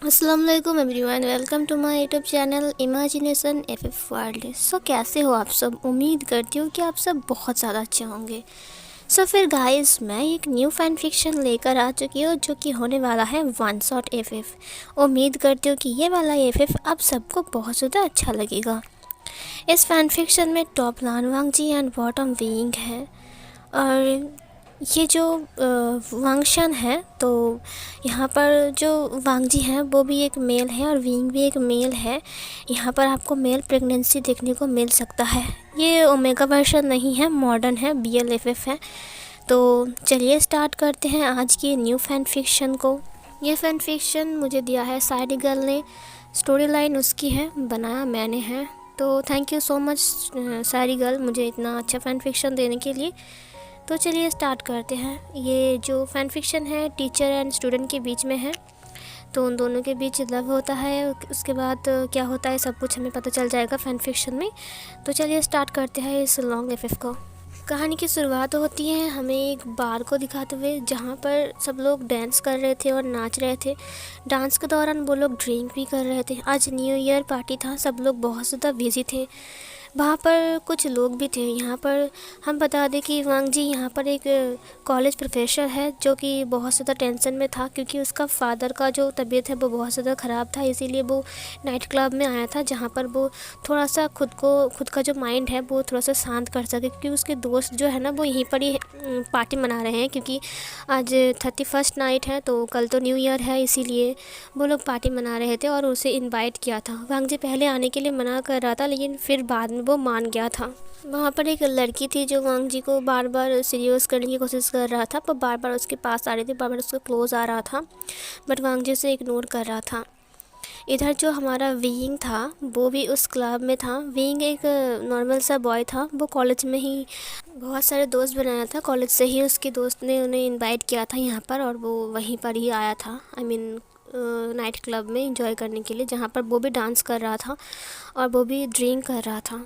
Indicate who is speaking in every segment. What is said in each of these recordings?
Speaker 1: अस्सलाम वालेकुम everyone, welcome to my YouTube channel imagination FF world. कैसे हो आप सब? उम्मीद करती हूँ कि आप सब बहुत ज़्यादा अच्छे होंगे। फिर गाइस, मैं एक न्यू फैन फिक्शन लेकर आ चुकी हूँ जो कि होने वाला है वन शॉट एफएफ। उम्मीद करती हूँ कि ये वाला एफएफ आप सबको बहुत ज़्यादा अच्छा लगेगा। इस फैन फिक्शन में top Lan Wangji and bottom Wei Ying है, और ये जो वांगशन है, तो यहाँ पर जो वांग जी हैं वो भी एक मेल है और विंग भी एक मेल है। यहाँ पर आपको मेल प्रेगनेंसी देखने को मिल सकता है। ये ओमेगा वर्जन नहीं है, मॉडर्न है, BLFF है। तो चलिए स्टार्ट करते हैं आज की न्यू फैन फिक्शन को। ये फैन फिक्शन मुझे दिया है साइड गर्ल ने, स्टोरी लाइन उसकी है, बनाया मैंने है। तो थैंक यू सो मच सारी गर्ल, मुझे इतना अच्छा फ़ैन फिक्शन देने के लिए। तो चलिए स्टार्ट करते हैं। ये जो फ़ैन फिक्शन है टीचर एंड स्टूडेंट के बीच में है, तो उन दोनों के बीच लव होता है। उसके बाद क्या होता है सब कुछ हमें पता चल जाएगा फ़ैन फिक्शन में। तो चलिए स्टार्ट करते हैं इस लॉन्ग एफएफ को। कहानी की शुरुआत होती है हमें एक बार को दिखाते हुए, जहाँ पर सब लोग डांस कर रहे थे और नाच रहे थे। डांस के दौरान वो लोग ड्रिंक भी कर रहे थे। आज न्यू ईयर पार्टी था, सब लोग बहुत ज़्यादा बिजी थे। वहाँ पर कुछ लोग भी थे। यहाँ पर हम बता दें कि वांग जी यहाँ पर एक कॉलेज प्रोफेसर है जो कि बहुत ज़्यादा टेंशन में था, क्योंकि उसका फादर का जो तबीयत है वो बहुत ज़्यादा ख़राब था। इसीलिए वो नाइट क्लब में आया था, जहाँ पर वो थोड़ा सा खुद का जो माइंड है वो थोड़ा सा शांत कर सके, क्योंकि उसके दोस्त जो है ना वो यहीं पर ही पार्टी मना रहे हैं, क्योंकि आज 31st नाइट है, तो कल तो न्यू ईयर है। इसीलिए वो लोग पार्टी मना रहे थे और उसे इनवाइट किया था। वांग जी पहले आने के लिए मना कर रहा था, लेकिन फिर बाद में वो मान गया था। वहाँ पर एक लड़की थी जो वांग जी को बार बार सीरियस करने की कोशिश कर रहा था, पर बार बार उसके पास आ रही थी, बार बार उसको क्लोज आ रहा था, बट वांग जी उसे इग्नोर कर रहा था। इधर जो हमारा विंग था वो भी उस क्लब में था। विंग एक नॉर्मल सा बॉय था, वो कॉलेज में ही बहुत सारे दोस्त बनाया था। कॉलेज से ही उसके दोस्त ने उन्हें इनवाइट किया था यहाँ पर, और वो वहीं पर ही आया था, आई मीन नाइट क्लब में एंजॉय करने के लिए, जहाँ पर वो भी डांस कर रहा था और वो भी ड्रिंक कर रहा था।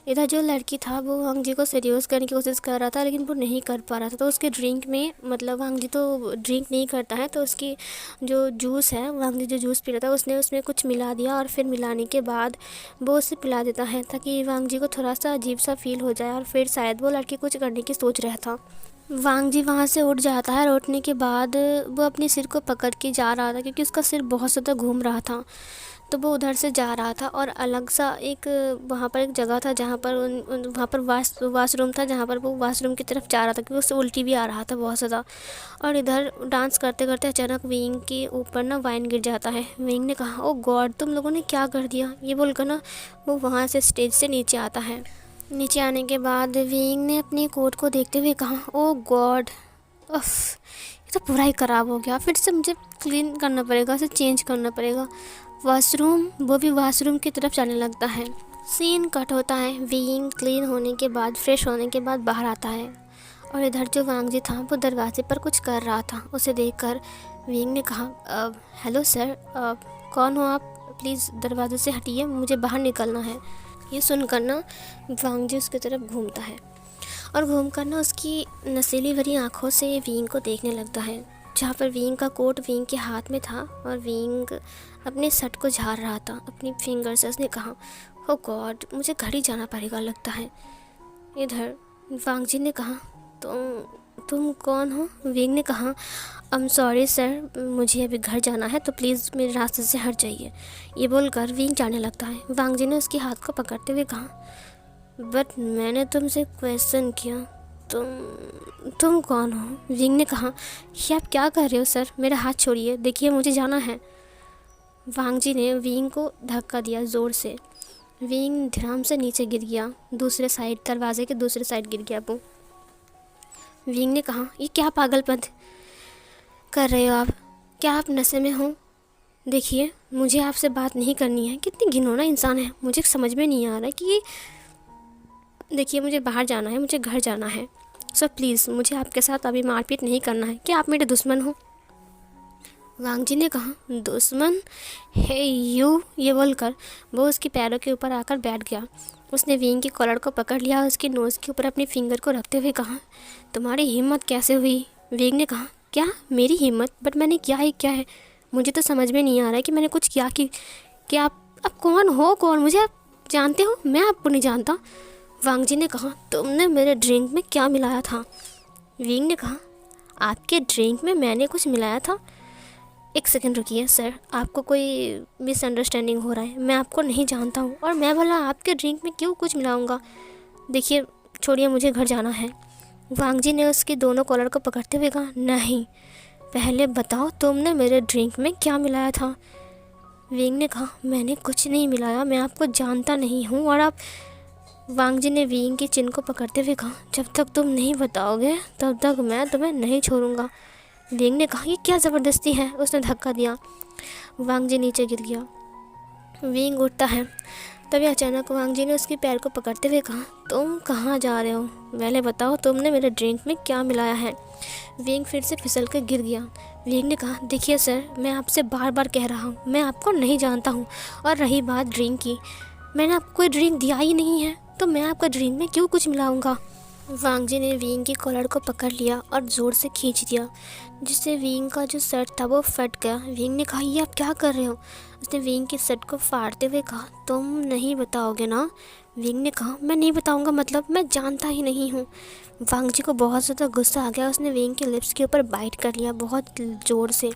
Speaker 1: इधर जो लड़की था वो वांग जी को सीरियस करने की कोशिश कर रहा था, लेकिन वो नहीं कर पा रहा था। तो उसके ड्रिंक में, मतलब वांग जी तो ड्रिंक नहीं करता है, तो उसकी जो जूस है, वांग जी जो जूस पी रहा था उसने उसमें कुछ मिला दिया, और फिर मिलाने के बाद वो उसे पिला देता है, ताकि वांग जी को थोड़ा सा अजीब सा फील हो जाए, और फिर शायद वो लड़की कुछ करने की सोच रहा था। वांग जी वहाँ से उठ जाता है, और उठने के बाद वो अपने सिर को पकड़ के जा रहा था, क्योंकि उसका सिर बहुत ज़्यादा घूम रहा था। तो वो उधर से जा रहा था, और अलग सा एक वहाँ पर एक जगह था जहाँ पर वहाँ पर वाशरूम था, जहाँ पर वो वाशरूम की तरफ जा रहा था, क्योंकि उससे उल्टी भी आ रहा था बहुत ज़्यादा। और इधर डांस करते करते अचानक विंग के ऊपर ना वाइन गिर जाता है। विंग ने कहा, ओ गॉड, तुम लोगों ने क्या कर दिया? ये बोलकर ना वो वहाँ से स्टेज से नीचे आता है। नीचे आने के बाद विंग ने अपनी कोट को देखते हुए कहा, ओ गॉड, उफ, ये तो पूरा ही ख़राब हो गया। फिर से मुझे क्लीन करना पड़ेगा, इसे चेंज करना पड़ेगा। वॉशरूम, वो भी वॉशरूम की तरफ जाने लगता है। सीन कट होता है। विंग क्लीन होने के बाद, फ्रेश होने के बाद बाहर आता है, और इधर जो वांग जी था वो दरवाजे पर कुछ कर रहा था। उसे देखकर विंग ने कहा, हेलो सर, कौन हो आप? प्लीज़ दरवाजे से हटिए, मुझे बाहर निकलना है। ये सुनकर ना वांग जी उसकी तरफ घूमता है, और घूमकर ना उसकी नशीली भरी आँखों से विंग को देखने लगता है, जहाँ पर विंग का कोट विंग के हाथ में था, और विंग अपने शर्ट को झाड़ रहा था अपनी फिंगर से। उसने कहा, ओ गॉड, मुझे घर ही जाना पड़ेगा लगता है। इधर वांग जी ने कहा, तुम कौन हो? विंग ने कहा, आई एम सॉरी सर, मुझे अभी घर जाना है, तो प्लीज़ मेरे रास्ते से हट जाइए। ये बोलकर विंग जाने लगता है। वांग जी ने उसके हाथ को पकड़ते हुए कहा, बट मैंने तुमसे क्वेश्चन किया, तुम कौन हो? विंग ने कहा, ये आप क्या कर रहे हो सर? मेरा हाथ छोड़िए, देखिए मुझे जाना है। वांग जी ने विंग को धक्का दिया ज़ोर से। विंग धड़ाम से नीचे गिर गया, दूसरे साइड, दरवाजे के दूसरे साइड गिर गया वो। विंग ने कहा, ये क्या पागलपन कर रहे हो आप? क्या आप नशे में हो? देखिए मुझे आपसे बात नहीं करनी है। कितनी घिनौना इंसान है, मुझे समझ में नहीं आ रहा कि ये, देखिए मुझे बाहर जाना है, मुझे घर जाना है। सर प्लीज़ मुझे आपके साथ अभी मारपीट नहीं करना है। क्या आप मेरे दुश्मन हो? वांग जी ने कहा, दुश्मन है यू? ये बोलकर वो उसके पैरों के ऊपर आकर बैठ गया। उसने विंग की कॉलर को पकड़ लिया और उसकी नोज़ के ऊपर अपनी फिंगर को रखते हुए कहा, तुम्हारी हिम्मत कैसे हुई? विंग ने कहा, क्या मेरी हिम्मत? बट मैंने क्या है? मुझे तो समझ में नहीं आ रहा है कि मैंने कुछ किया कि आप कौन हो? कौन? मुझे आप जानते हो? मैं आपको नहीं जानता। वांग जी ने कहा, तुमने मेरे ड्रिंक में क्या मिलाया था? विंग ने कहा, आपके ड्रिंक में मैंने कुछ मिलाया था? एक सेकंड रुकिए सर, आपको कोई मिसअंडरस्टैंडिंग हो रहा है। मैं आपको नहीं जानता हूँ और मैं भला आपके ड्रिंक में क्यों कुछ मिलाऊंगा? देखिए छोड़िए, मुझे घर जाना है। वांग जी ने उसकी दोनों कॉलर को पकड़ते हुए कहा, नहीं, पहले बताओ तुमने मेरे ड्रिंक में क्या मिलाया था? विंग ने कहा, मैंने कुछ नहीं मिलाया, मैं आपको जानता नहीं हूँ और आप। वांग जी ने विंग की चिन को पकड़ते हुए कहा, जब तक तुम नहीं बताओगे तब तक मैं तुम्हें नहीं छोड़ूंगा। विंग ने कहा, ये क्या ज़बरदस्ती है? उसने धक्का दिया। वांग जी नीचे गिर गया। विंग उठता है, तभी अचानक वांग जी ने उसके पैर को पकड़ते हुए कहा, तुम कहाँ जा रहे हो? पहले बताओ तुमने मेरे ड्रिंक में क्या मिलाया है? विंग फिर से फिसल कर गिर गया। विंग ने कहा, देखिए सर, मैं आपसे बार बार कह रहा हूँ, मैं आपको नहीं जानता हूँ। और रही बात ड्रिंक की, मैंने आपको कोई ड्रिंक दिया ही नहीं है, तो मैं आपका ड्रिंक में क्यों कुछ मिलाऊंगा? वांग जी ने विंग की कॉलर को पकड़ लिया और ज़ोर से खींच दिया, जिससे विंग का जो शर्ट था वो फट गया। विंग ने कहा, ये आप क्या कर रहे हो? उसने विंग की शर्ट को फाड़ते हुए कहा, तुम नहीं बताओगे ना? विंग ने कहा, मैं नहीं बताऊंगा, मतलब मैं जानता ही नहीं हूँ। वांग जी को बहुत ज़्यादा गुस्सा आ गया। उसने विंग के लिप्स के ऊपर बाइट कर लिया बहुत ज़ोर से।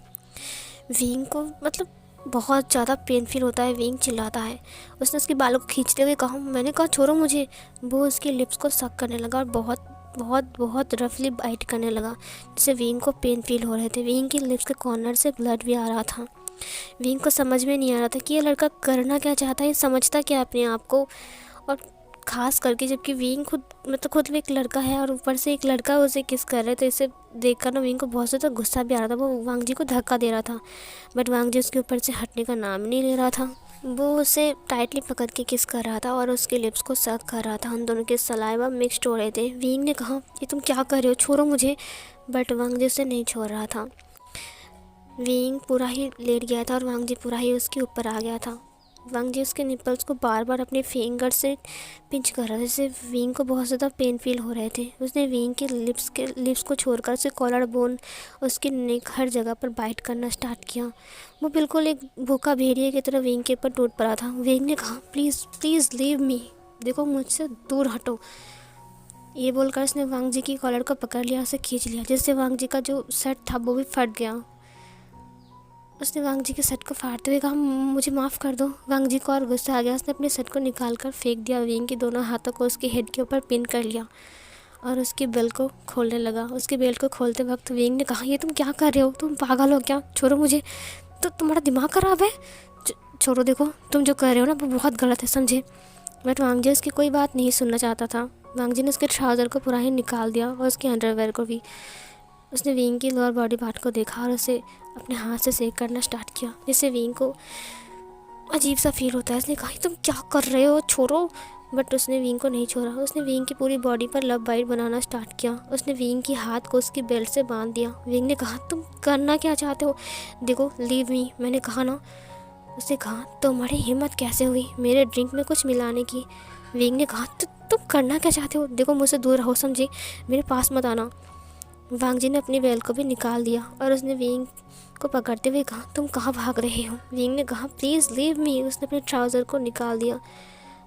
Speaker 1: विंग को मतलब बहुत ज़्यादा पेन फील होता है। विंग चिल्लाता है। उसने उसके बालों को खींचते हुए कहा, मैंने कहा छोड़ो मुझे। वो उसके लिप्स को सक करने लगा और बहुत बहुत बहुत रफली बाइट करने लगा, जिससे विंग को पेन फील हो रहे थे। विंग के लिप्स के कॉर्नर से ब्लड भी आ रहा था। विंग को समझ में नहीं आ रहा था कि ये लड़का करना क्या चाहता है, ये समझता क्या अपने आप को। और ख़ास करके जबकि विंग खुद भी एक लड़का है और ऊपर से एक लड़का उसे किस कर रहा है, तो इसे देखकर ना विंग को बहुत ज़्यादा गुस्सा भी आ रहा था। वो वांग जी को धक्का दे रहा था, बट वांग जी उसके ऊपर से हटने का नाम नहीं ले रहा था। वो उसे टाइटली पकड़ के किस कर रहा था और उसके लिप्स को सक कर रहा था। उन दोनों के सलाइवा मिक्सड हो रहे थे। विंग ने कहा, ये तुम क्या कर रहे हो? छोड़ो मुझे। बट वांग जी उसे नहीं छोड़ रहा था। विंग पूरा ही लेट गया था और वांग जी पूरा ही उसके ऊपर आ गया था। वांग जी उसके निपल्स को बार बार अपने फिंगर से पिंच कर रहा था, जिससे विंग को बहुत ज़्यादा पेन फील हो रहे थे। उसने विंग के लिप्स को छोड़कर उसे कॉलर बोन, उसकी नेक, हर जगह पर बाइट करना स्टार्ट किया। वो बिल्कुल एक भूखा भेड़िए की तरह विंग के ऊपर टूट पड़ा था। विंग ने कहा, प्लीज़ प्लीज़ लीव मी, देखो मुझसे दूर हटो। ये बोलकर उसने वांग जी की कॉलर को पकड़ लिया, उसे खींच लिया, जिससे वांग जी का जो शर्ट था वो भी फट गया। उसने वांग जी के शर्ट को फाड़ते हुए कहा, मुझे माफ़ कर दो। वांग जी को और गुस्सा आ गया। उसने अपने शर्ट को निकाल कर फेंक दिया। विंग के दोनों हाथों को उसके हेड के ऊपर पिन कर लिया और उसकी बेल्ट को खोलने लगा। उसकी बेल्ट को खोलते वक्त विंग ने कहा, ये तुम क्या कर रहे हो? तुम पागल हो क्या? छोड़ो मुझे। तो तुम्हारा दिमाग ख़राब है? छोड़ो, देखो तुम जो कर रहे हो ना वो बहुत गलत है, समझे? बट वांग जी उसकी कोई बात नहीं सुनना चाहता था। वांग जी ने उसके ट्राउज़र को पूरा ही निकाल दिया और उसके अंडरवेयर को भी। उसने विंग की लोअर बॉडी पार्ट को देखा और उसे अपने हाथ से सेक करना स्टार्ट किया, जिससे विंग को अजीब सा फील होता है। उसने कहा, तुम क्या कर रहे हो? छोड़ो। बट उसने विंग को नहीं छोड़ा। उसने विंग की पूरी बॉडी पर लव बाइट बनाना स्टार्ट किया। उसने विंग की हाथ को उसकी बेल्ट से बांध दिया। विंग ने कहा, तुम करना क्या चाहते हो? देखो, लीव मी, मैंने कहा ना। उसने कहा, तुम्हारी हिम्मत कैसे हुई मेरे ड्रिंक में कुछ मिलाने की? विंग ने कहा, तुम करना क्या चाहते हो? देखो, मुझसे दूर रहो, समझे? मेरे पास मत आना। वांग जी ने अपनी बेल्ट को भी निकाल दिया और उसने विंग को पकड़ते हुए कहा, तुम कहाँ भाग रहे हो? विंग ने कहा, प्लीज़ लीव मी। उसने अपने ट्राउज़र को निकाल दिया।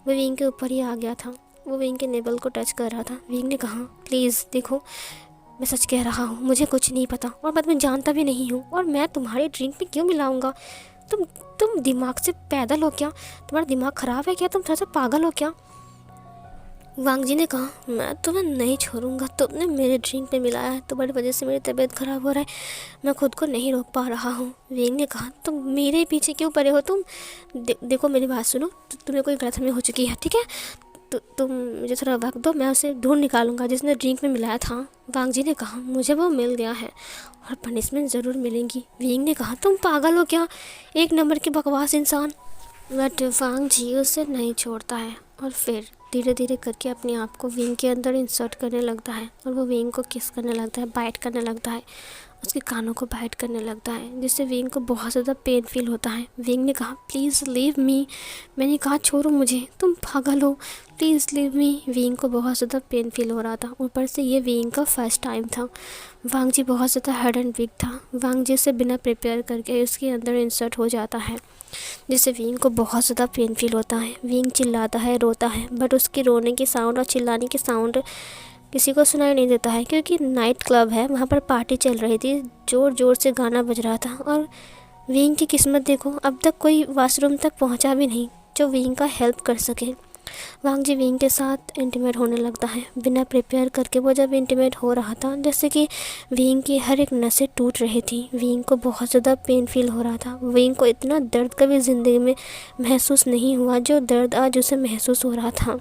Speaker 1: वो विंग के ऊपर ही आ गया था। वो विंग के नेबल को टच कर रहा था। विंग ने कहा, प्लीज़ देखो, मैं सच कह रहा हूँ, मुझे कुछ नहीं पता और मैं जानता भी नहीं हूँ, और मैं तुम्हारे ड्रिंक में क्यों मिलाऊंगा? तुम दिमाग से पैदल हो क्या? तुम्हारा दिमाग ख़राब है क्या? तुम थोड़ा सा पागल हो क्या? वांग जी ने कहा, मैं तुम्हें नहीं छोड़ूंगा। तुमने मेरे ड्रिंक में मिलाया है, तुम्हारी वजह से मेरी तबीयत ख़राब हो रहा है, मैं खुद को नहीं रोक पा रहा हूँ। विंग ने कहा, तुम मेरे पीछे क्यों पड़े हो? तुम देखो, मेरी बात सुनो, तुम्हें कोई गलतफहमी हो चुकी है, ठीक है? तो तुम मुझे थोड़ा वक्त दो, मैं उसे ढूंढ निकालूंगा जिसने ड्रिंक में मिलाया था। वांग जी ने कहा, मुझे वो मिल गया है और पनिशमेंट ज़रूर मिलेंगी। विंग ने कहा, तुम पागल हो क्या? एक नंबर की बकवास इंसान। बट वांग जी उसे नहीं छोड़ता है और फिर धीरे धीरे करके अपने आप को विंग के अंदर इंसर्ट करने लगता है और वो विंग को किस करने लगता है, बाइट करने लगता है उसके कानों को बाइट करने लगता है, जिससे विंग को बहुत ज़्यादा पेन फील होता है। विंग ने कहा प्लीज़ लीव मी, मैंने कहा छोड़ो मुझे, तुम पागल हो, प्लीज़ लीव मी। विंग को बहुत ज़्यादा पेन फील हो रहा था, ऊपर से ये विंग का फर्स्ट टाइम था। वांग जी बहुत ज़्यादा हेड एंड वीक था। वांग जी से बिना प्रिपेयर करके उसके अंदर इंसर्ट हो जाता है, जिससे विंग को बहुत ज़्यादा पेन फील होता है। विंग चिल्लाता है, रोता है, बट उसकी रोने की साउंड और चिल्लाने की साउंड किसी को सुनाई नहीं देता है, क्योंकि नाइट क्लब है, वहाँ पर पार्टी चल रही थी, ज़ोर ज़ोर से गाना बज रहा था। और विंग की किस्मत देखो, अब तक कोई वॉशरूम तक पहुँचा भी नहीं जो विंग का हेल्प कर सके। वांग जी विंग के साथ इंटीमेट होने लगता है बिना प्रिपेयर करके। वो जब इंटीमेट हो रहा था, जैसे कि विंग की हर एक नसें टूट रही थी। विंग को बहुत ज़्यादा पेन फील हो रहा था। विंग को इतना दर्द कभी ज़िंदगी में महसूस नहीं हुआ जो दर्द आज उसे महसूस हो रहा था।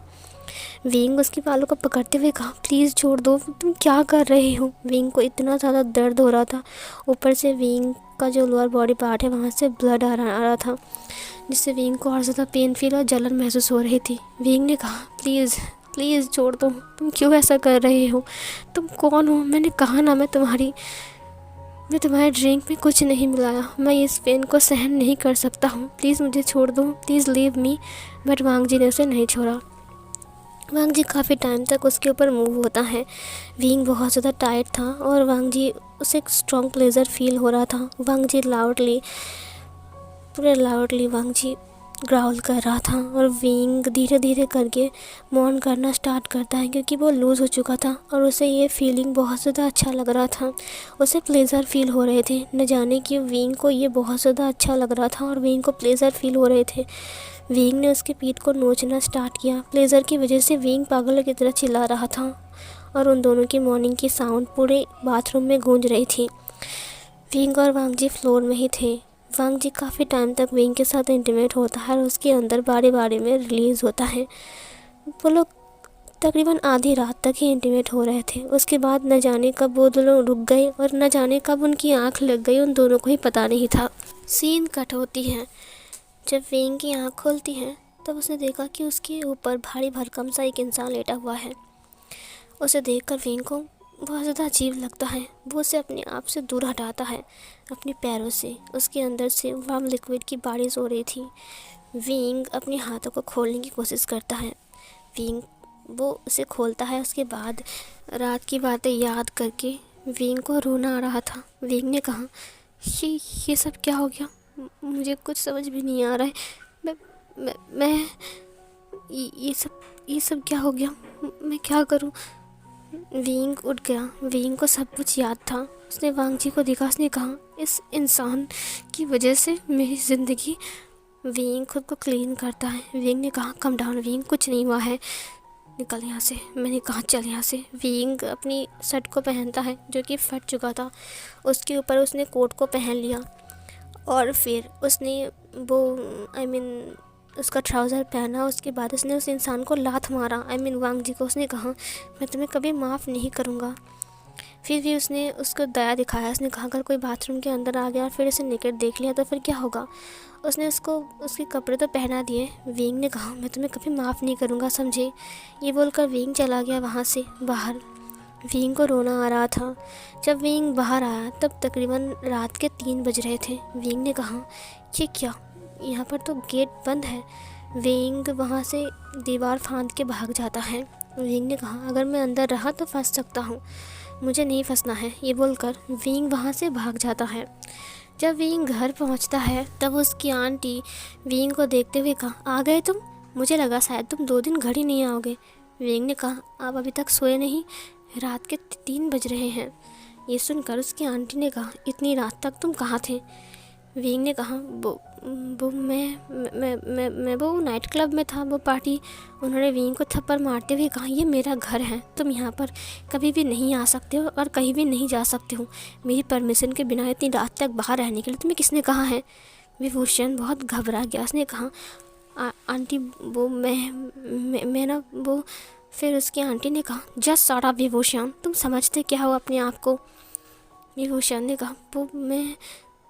Speaker 1: विंग उसके बालों को पकड़ते हुए कहा प्लीज़ छोड़ दो, तुम क्या कर रहे हो। विंग को इतना ज़्यादा दर्द हो रहा था, ऊपर से विंग का जो लोअर बॉडी पार्ट है वहाँ से ब्लड आ रहा था, जिससे विंग को और ज़्यादा पेन फील और जलन महसूस हो रही थी। विंग ने कहा प्लीज़ प्लीज़ छोड़ दो, तुम क्यों ऐसा कर रहे हो, तुम कौन हो। मैंने कहा ना मैं तुम्हारे ड्रिंक में कुछ नहीं मिलाया, मैं इस पेन को सहन नहीं कर सकता हूँ, प्लीज़ मुझे छोड़ दो, प्लीज़ लीव मी। बट वांग जी ने उसे नहीं छोड़ा। वांग जी काफ़ी टाइम तक उसके ऊपर मूव होता है। विंग बहुत ज़्यादा टाइट था और वांग जी उसे एक स्ट्रॉन्ग प्लेजर फील हो रहा था। वांग जी पूरे लाउडली वांग जी ग्राउल कर रहा था और विंग धीरे धीरे करके मौन करना स्टार्ट करता है, क्योंकि वो लूज़ हो चुका था और उसे ये फीलिंग बहुत ज़्यादा अच्छा लग रहा था। उसे प्लेजर फील हो रहे थे, न जाने कि विंग को ये बहुत ज़्यादा अच्छा लग रहा था और विंग को प्लेजर फील हो रहे थे। विंग ने उसकी पीठ को नोचना स्टार्ट किया। प्लेजर की वजह से विंग पागल की तरह चिल्ला रहा था और उन दोनों की मॉर्निंग की साउंड पूरे बाथरूम में गूंज रही थी। विंग और वांग जी फ्लोर में ही थे। वांग जी काफ़ी टाइम तक विंग के साथ इंटीमेट होता है और उसके अंदर बारी बारी में रिलीज़ होता है। वो लोग तकरीबन आधी रात तक ही इंटीमेट हो रहे थे। उसके बाद न जाने कब वो दोनों रुक गए और न जाने कब उनकी आंख लग गई, उन दोनों को ही पता नहीं था। सीन कट होती है। जब विंग की आंख खोलती है तब उसने देखा कि उसके ऊपर भारी भरकम सा एक इंसान लेटा हुआ है। उसे देखकर विंग को बहुत ज़्यादा अजीब लगता है। वो उसे अपने आप से दूर हटाता है अपने पैरों से। उसके अंदर से वार्म लिक्विड की बारिश हो रही थी। विंग अपने हाथों को खोलने की कोशिश करता है। विंग वो उसे खोलता है। उसके बाद रात की बातें याद करके विंग को रोना आ रहा था। विंग ने कहा ये सब क्या हो गया, मुझे कुछ समझ भी नहीं आ रहा है। मैं ये सब क्या हो गया, मैं क्या करूं। विंग उठ गया। विंग को सब कुछ याद था। उसने वांग जी को देखा। उसने कहा इस इंसान की वजह से मेरी ज़िंदगी। विंग खुद को क्लीन करता है। विंग ने कहा कम डाउन विंग, कुछ नहीं हुआ है, निकल यहाँ से। मैंने कहा चल यहाँ से। विंग अपनी शर्ट को पहनता है जो कि फट चुका था। उसके ऊपर उसने कोट को पहन लिया और फिर उसने वो उसका ट्राउज़र पहना। उसके बाद उसने उस इंसान को लात मारा। वांग जी को। उसने कहा मैं तुम्हें कभी माफ़ नहीं करूँगा। फिर भी उसने उसको दया दिखाया। उसने कहा अगर कोई बाथरूम के अंदर आ गया और फिर उसे नेकेड देख लिया तो फिर क्या होगा। उसने उसको उसके कपड़े तो पहना दिए। विंग ने कहा मैं तुम्हें कभी माफ़ नहीं करूँगा, समझे। ये बोलकर विंग चला गया वहाँ से बाहर। विंग को रोना आ रहा था। जब विंग बाहर आया तब तकरीबन रात के 3 बज रहे थे। विंग ने कहा ये क्या, यहाँ पर तो गेट बंद है। विंग वहाँ से दीवार फांद के भाग जाता है। विंग ने कहा अगर मैं अंदर रहा तो फंस सकता हूँ, मुझे नहीं फंसना है। ये बोलकर विंग वहाँ से भाग जाता है। जब विंग घर पहुँचता है तब उसकी आंटी विंग को देखते हुए कहा आ गए तुम, मुझे लगा शायद तुम 2 दिन घर ही नहीं आओगे। विंग ने कहा आप अभी तक सोए नहीं, रात के 3 बज रहे हैं। ये सुनकर उसकी आंटी ने कहा इतनी रात तक तुम कहाँ थे। विंग ने कहा वो मैं वो नाइट क्लब में था, वो पार्टी। उन्होंने विंग को थप्पड़ मारते हुए कहा ये मेरा घर है, तुम यहाँ पर कभी भी नहीं आ सकते हो और कहीं भी नहीं जा सकते हो। मेरी परमिशन के बिना इतनी रात तक बाहर रहने के लिए तुम्हें किसने कहा है। विभूषण बहुत घबरा गया। उसने कहा आंटी वो मैं ना वो। फिर उसकी आंटी ने कहा जस्ट सारा विभूषण, तुम समझते क्या हो अपने आप को। विभूषण ने कहा वो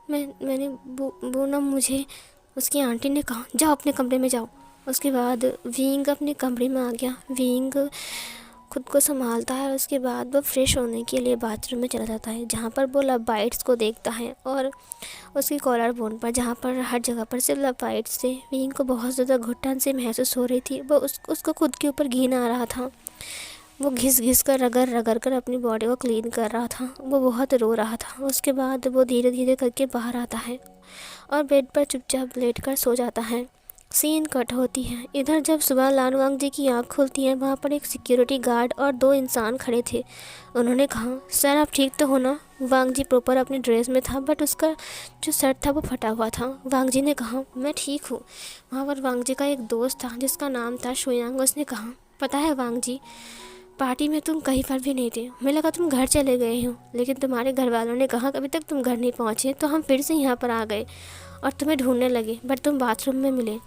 Speaker 1: मैंने वो ना मुझे। उसकी आंटी ने कहा जाओ अपने कमरे में जाओ। उसके बाद विंग अपने कमरे में आ गया। विंग खुद को संभालता है। उसके बाद वो फ्रेश होने के लिए बाथरूम में चला जाता है, जहाँ पर वो लव बाइट्स को देखता है और उसकी कॉलर बोन पर, जहाँ पर हर जगह पर सिर्फ लव बाइट्स थे। विंग को बहुत ज़्यादा घुटन से महसूस हो रही थी। वो उसको खुद के ऊपर घिन आ रहा था। वो घिस घिस कर रगड़ रगड़ कर अपनी बॉडी को क्लीन कर रहा था। वो बहुत रो रहा था। उसके बाद वो धीरे धीरे करके बाहर आता है और बेड पर चुपचाप लेट कर सो जाता है। सीन कट होती है। इधर जब सुबह लानवांग जी की आँख खुलती है, वहाँ पर एक सिक्योरिटी गार्ड और 2 इंसान खड़े थे। उन्होंने कहा, सर आप ठीक तो हो ना? वांग जी प्रॉपर अपनी ड्रेस में था, बट उसका जो शर्ट था वो फटा हुआ था। वांग जी ने कहा, मैं ठीक हूँ। वहाँ पर वांग जी का एक दोस्त था जिसका नाम था शुयांग। उसने कहा, पता है वांग जी, पार्टी में तुम कहीं पर भी नहीं थे। मुझे लगा तुम घर चले गए हो, लेकिन तुम्हारे घर वालों ने कहा अभी तक तुम घर नहीं पहुँचे, तो हम फिर से यहाँ पर आ गए और तुम्हें ढूंढने लगे, बट तुम बाथरूम में मिले।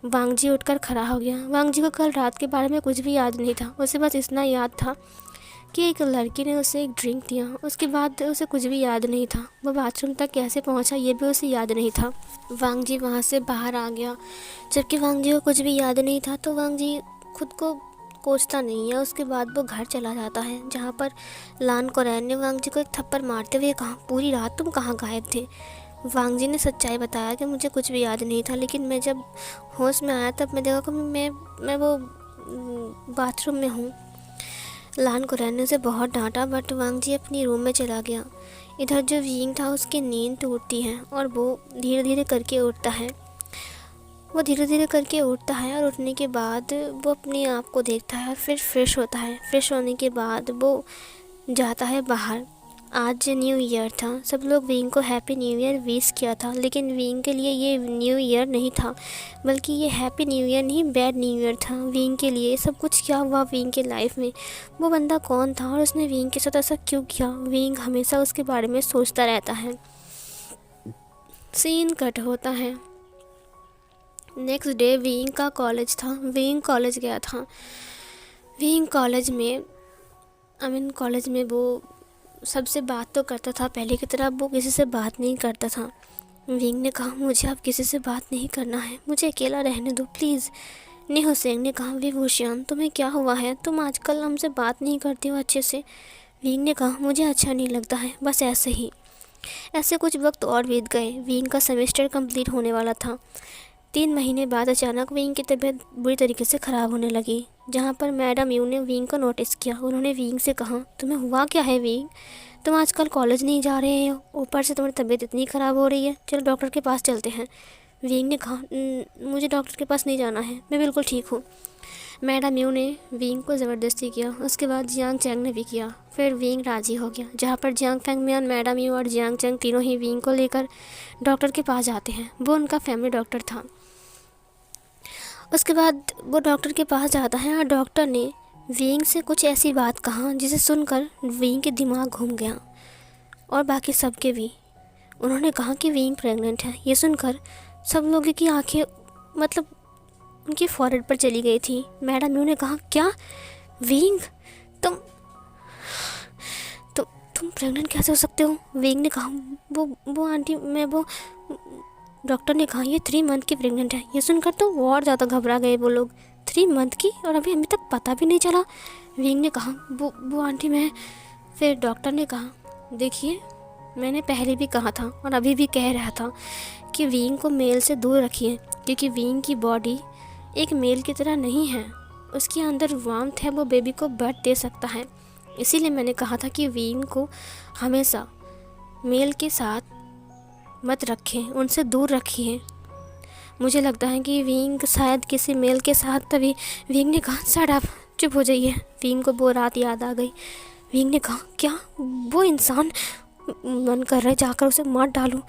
Speaker 1: वांग जी उठकर खड़ा हो गया। वांग जी को कल रात के बारे में कुछ भी याद नहीं था। उसे बस इतना याद था कि एक लड़की ने उसे एक ड्रिंक दिया। उसके बाद उसे कुछ भी याद नहीं था। वो बाथरूम तक कैसे पहुंचा ये भी उसे याद नहीं था। वांग जी वहां से बाहर आ गया। जबकि वांग जी को कुछ भी याद नहीं था, तो वांग जी खुद को कोसता नहीं है। उसके बाद वो घर चला जाता है, जहाँ पर लान कोरैन ने वांग जी को एक थप्पड़ मारते हुए कहा, पूरी रात तुम कहाँ गायब थे? वांग जी ने सच्चाई बताया कि मुझे कुछ भी याद नहीं था, लेकिन मैं जब होश में आया तब मैं देखा कि मैं वो बाथरूम में हूँ। लान कोरैन ने उसे बहुत डांटा, बट वांग जी अपनी रूम में चला गया। इधर जो विंग था उसकी नींद टूटती है और वो धीरे धीरे करके उठता है। और उठने के बाद वो अपने आप को देखता है, फिर फ्रेश होता है। फ्रेश होने के बाद वो जाता है बाहर। आज न्यू ईयर था। सब लोग विंग को हैप्पी न्यू ईयर विश किया था, लेकिन विंग के लिए ये न्यू ईयर नहीं था, बल्कि ये हैप्पी न्यू ईयर नहीं, बैड न्यू ईयर था विंग के लिए। सब कुछ क्या हुआ विंग के लाइफ में? वो बंदा कौन था और उसने विंग के साथ ऐसा क्यों किया? विंग हमेशा उसके बारे में सोचता रहता है। सीन कट होता है। नेक्स्ट डे विंग का कॉलेज था। विंग कॉलेज गया था। विंग कॉलेज में वो सबसे बात तो करता था, पहले की तरह वो किसी से बात नहीं करता था। विंग ने कहा, मुझे अब किसी से बात नहीं करना है, मुझे अकेला रहने दो प्लीज़। निहोसेंग ने कहा, विभूषण तुम्हें क्या हुआ है? तुम आजकल हमसे बात नहीं करती हो अच्छे से। विंग ने कहा, मुझे अच्छा नहीं लगता है, बस ऐसे ही। ऐसे कुछ वक्त और बीत गए। विंग का सेमेस्टर कंप्लीट होने वाला था। 3 महीने बाद अचानक विंग की तबीयत बुरी तरीके से ख़राब होने लगी, जहाँ पर मैडम यू ने विंग को नोटिस किया। उन्होंने विंग से कहा, तुम्हें हुआ क्या है विंग? तुम आजकल कॉलेज नहीं जा रहे हो, ऊपर से तुम्हारी तबीयत इतनी ख़राब हो रही है, चलो डॉक्टर के पास चलते हैं। विंग ने कहा, मुझे डॉक्टर के पास नहीं जाना है, मैं बिल्कुल ठीक हूँ। मैडम यू ने विंग को ज़बरदस्ती किया। उसके बाद जियांग चैंग ने भी किया। फिर विंग राज़ी हो गया, जहाँ पर जियांग फैंगमियान, मैडम यू और जियांग चैंग तीनों ही विंग को लेकर डॉक्टर के पास जाते हैं। वो उनका फैमिली डॉक्टर था। उसके बाद वो डॉक्टर के पास जाता है और डॉक्टर ने विंग से कुछ ऐसी बात कहा जिसे सुनकर विंग के दिमाग घूम गया और बाकी सबके भी। उन्होंने कहा कि विंग प्रेग्नेंट है। ये सुनकर सब लोगों की आंखें मतलब उनकी फॉरहेड पर चली गई थी। मैडम यू ने कहा, क्या विंग तुम तुम प्रेग्नेंट कैसे हो सकते हो? विंग ने कहा, वो आंटी डॉक्टर ने कहा, ये 3 मंथ की प्रेग्नेंट है। ये सुनकर तो और ज़्यादा घबरा गए वो लोग। 3 मंथ की और अभी तक पता भी नहीं चला। विंग ने कहा, वो आंटी मैं। फिर डॉक्टर ने कहा, देखिए मैंने पहले भी कहा था और अभी भी कह रहा था कि विंग को मेल से दूर रखिए, क्योंकि विंग की बॉडी एक मेल की तरह नहीं है। उसके अंदर वार्मथ है, वो बेबी को बर्थ दे सकता है। इसीलिए मैंने कहा था कि विंग को हमेशा मेल के साथ मत रखें, उनसे दूर रखिए। मुझे लगता है कि विंग शायद किसी मेल के साथ, तभी विंग ने कहा, शट अप, चुप हो जाइए। विंग को वो रात याद आ गई। विंग ने कहा, क्या वो इंसान? मन कर रहा है जाकर उसे मार डालूं।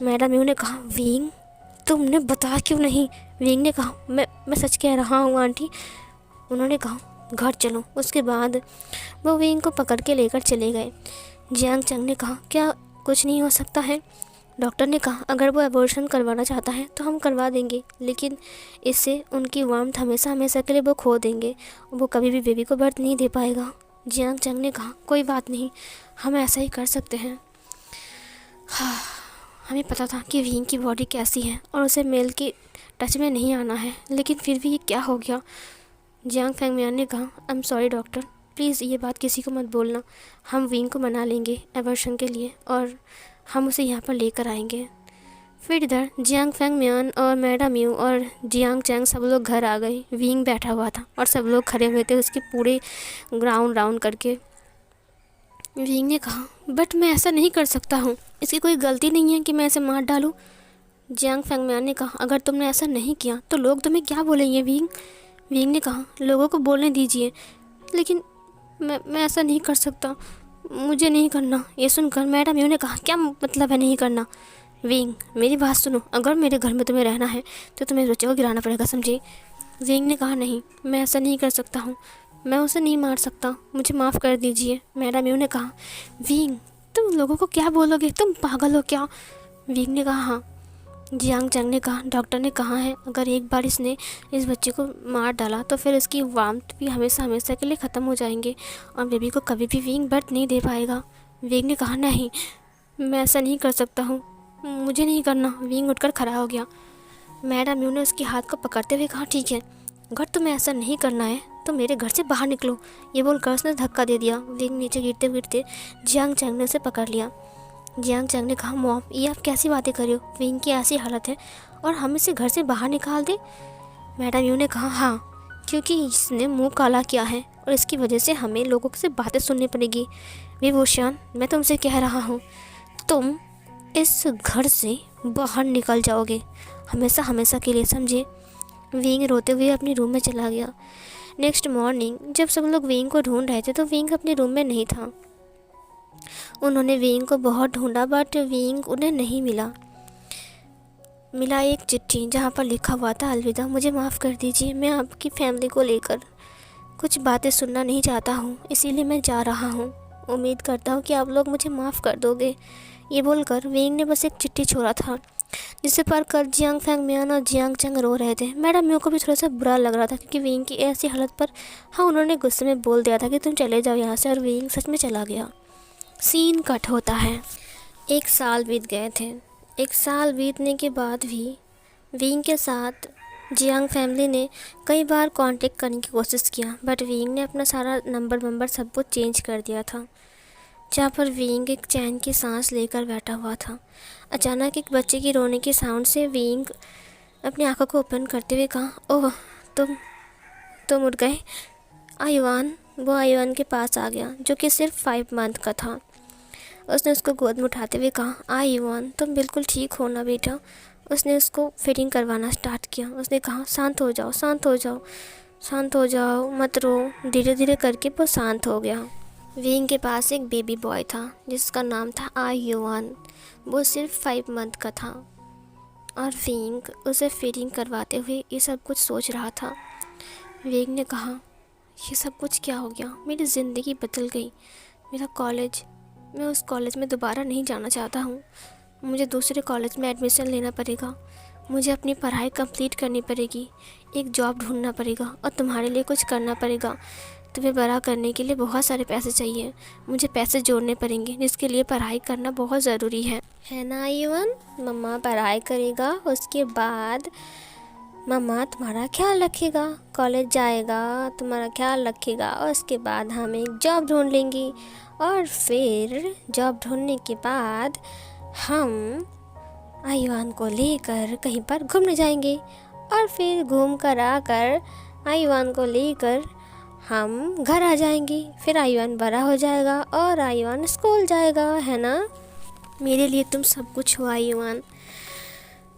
Speaker 1: मैडम यू ने कहा, विंग तुमने बताया क्यों नहीं? विंग ने कहा, मैं सच कह रहा हूँ आंटी। उन्होंने कहा, घर चलो। उसके बाद वो विंग को पकड़ के लेकर चले गए। जियांग चंग ने कहा, क्या कुछ नहीं हो सकता है? डॉक्टर ने कहा, अगर वो एबॉर्शन करवाना चाहता है तो हम करवा देंगे, लेकिन इससे उनकी वार्मथ हमेशा हमेशा के लिए वो खो देंगे। वो कभी भी बेबी को बर्थ नहीं दे पाएगा। जियांग चंग ने कहा, कोई बात नहीं, हम ऐसा ही कर सकते हैं। हाँ, हमें पता था कि विंग की बॉडी कैसी है और उसे मेल की टच में नहीं आना है, लेकिन फिर भी ये क्या हो गया? जियांग फैंगमियान ने कहा, I am sorry doctor, please ये बात किसी को मत बोलना। हम विंग को मना लेंगे एबॉर्शन के लिए और हम उसे यहाँ पर लेकर आएंगे। फिर इधर जियांग फैंगमियान और मैडम यू और जियांग चैंग सब लोग घर आ गए। विंग बैठा हुआ था और सब लोग खड़े हुए थे उसके पूरे ग्राउंड राउंड करके। विंग ने कहा, बट मैं ऐसा नहीं कर सकता हूँ, इसकी कोई गलती नहीं है कि मैं इसे मार डालूँ। जियांग फैंगमियान ने कहा, अगर तुमने ऐसा नहीं किया तो लोग तुम्हें क्या बोलेंगे विंग। विंग ने कहा, लोगों को बोलने दीजिए, लेकिन मैं ऐसा नहीं कर सकता, मुझे नहीं करना। ये सुनकर मैडम यू ने कहा, क्या मतलब है नहीं करना। विंग, मेरी बात सुनो, अगर मेरे घर में तुम्हें रहना है तो तुम्हें बच्चे को गिराना पड़ेगा, समझे। विंग ने कहा, नहीं, मैं ऐसा नहीं कर सकता हूँ, मैं उसे नहीं मार सकता, मुझे माफ़ कर दीजिए। मैडम यू ने कहा, विंग, तुम लोगों को क्या बोलोगे, तुम पागल हो क्या। विंग ने कहा, हाँ। जियांग चैंग ने कहा, डॉक्टर ने कहा है अगर एक बार इसने इस बच्चे को मार डाला तो फिर उसकी वार्मथ भी हमेशा हमेशा के लिए ख़त्म हो जाएंगे और बेबी को कभी भी विंग बर्थ नहीं दे पाएगा। विंग ने कहा, नहीं, मैं ऐसा नहीं कर सकता हूँ, मुझे नहीं करना। विंग उठकर खड़ा हो गया। मैडम यू ने उसके हाथ को पकड़ते हुए कहा, ठीक है, अगर तुम्हें ऐसा नहीं करना है तो मेरे घर से बाहर निकलो। ये बोलकर उसने धक्का दे दिया। विंग नीचे गिरते गिरते जियांग चैंग ने उसे पकड़ लिया। जियांग चैंग ने कहा, मॉम, ये आप कैसी बातें कर रही हो, विंग की ऐसी हालत है और हम इसे घर से बाहर निकाल दें। मैडम यू ने कहा, हाँ, क्योंकि इसने मुंह काला किया है और इसकी वजह से हमें लोगों से बातें सुननी पड़ेगी। विभूषण, मैं तुमसे कह रहा हूँ, तुम इस घर से बाहर निकल जाओगे हमेशा हमेशा के लिए, समझे। विंग रोते हुए अपने रूम में चला गया। नेक्स्ट मॉर्निंग जब सब लोग विंग को ढूंढ रहे थे तो विंग अपने रूम में नहीं था। उन्होंने विंग को बहुत ढूंढा बट विंग उन्हें नहीं मिला। मिला एक चिट्ठी जहाँ पर लिखा हुआ था, अलविदा, मुझे माफ़ कर दीजिए, मैं आपकी फैमिली को लेकर कुछ बातें सुनना नहीं चाहता हूँ, इसीलिए मैं जा रहा हूँ। उम्मीद करता हूँ कि आप लोग मुझे माफ़ कर दोगे। ये बोलकर विंग ने बस एक चिट्ठी छोड़ा था जिसे पढ़कर जियांग फैंगमियान और जियांग चैंग रो रहे थे। मैडम म्यू को भी थोड़ा सा बुरा लग रहा था क्योंकि विंग की ऐसी हालत पर हाँ उन्होंने गुस्से में बोल दिया था कि तुम चले जाओ यहाँ से, और विंग सच में चला गया। सीन कट होता है। 1 साल बीत गए थे। 1 साल बीतने के बाद भी विंग के साथ जियांग फैमिली ने कई बार कांटेक्ट करने की कोशिश किया बट विंग ने अपना सारा नंबर सब कुछ चेंज कर दिया था। जहाँ पर विंग एक चैन की सांस लेकर बैठा हुआ था, अचानक एक बच्चे की रोने की साउंड से विंग अपनी आंखों को ओपन करते हुए कहा, ओह, तुम उठ गए। आयुआन, वो आयुआन के पास आ गया जो कि सिर्फ 5 मंथ का था। उसने उसको गोद में उठाते हुए कहा, आयुआन, तुम बिल्कुल ठीक हो ना बेटा। उसने उसको फिटिंग करवाना स्टार्ट किया। उसने कहा, शांत हो जाओ, शांत हो जाओ, शांत हो जाओ, मत रो। धीरे धीरे करके वो शांत हो गया। विंग के पास एक बेबी बॉय था जिसका नाम था आयुआन। वो सिर्फ 5 मंथ का था और विंग उसे फीडिंग करवाते हुए ये सब कुछ सोच रहा था। विंग ने कहा, ये सब कुछ क्या हो गया, मेरी ज़िंदगी बदल गई। मेरा कॉलेज, मैं उस कॉलेज में दोबारा नहीं जाना चाहता हूँ। मुझे दूसरे कॉलेज में एडमिशन लेना पड़ेगा, मुझे अपनी पढ़ाई कंप्लीट करनी पड़ेगी, एक जॉब ढूंढना पड़ेगा और तुम्हारे लिए कुछ करना पड़ेगा। तुम्हें बड़ा करने के लिए बहुत सारे पैसे चाहिए, मुझे पैसे जोड़ने पड़ेंगे जिसके लिए पढ़ाई करना बहुत ज़रूरी है ना आयुआन। मम्मा पढ़ाई करेगा, उसके बाद मम्मा तुम्हारा ख्याल रखेगा, कॉलेज जाएगा, तुम्हारा ख्याल रखेगा और उसके बाद हम एक जॉब ढूंढ लेंगे और फिर जॉब ढूंढने के बाद हम आयुआन को लेकर कहीं पर घूमने जाएंगे और फिर घूम कर आकर आयुआन को लेकर हम घर आ जाएंगे। फिर आयुआन बड़ा हो जाएगा और आयुआन स्कूल जाएगा, है ना। मेरे लिए तुम सब कुछ हो आयुआन।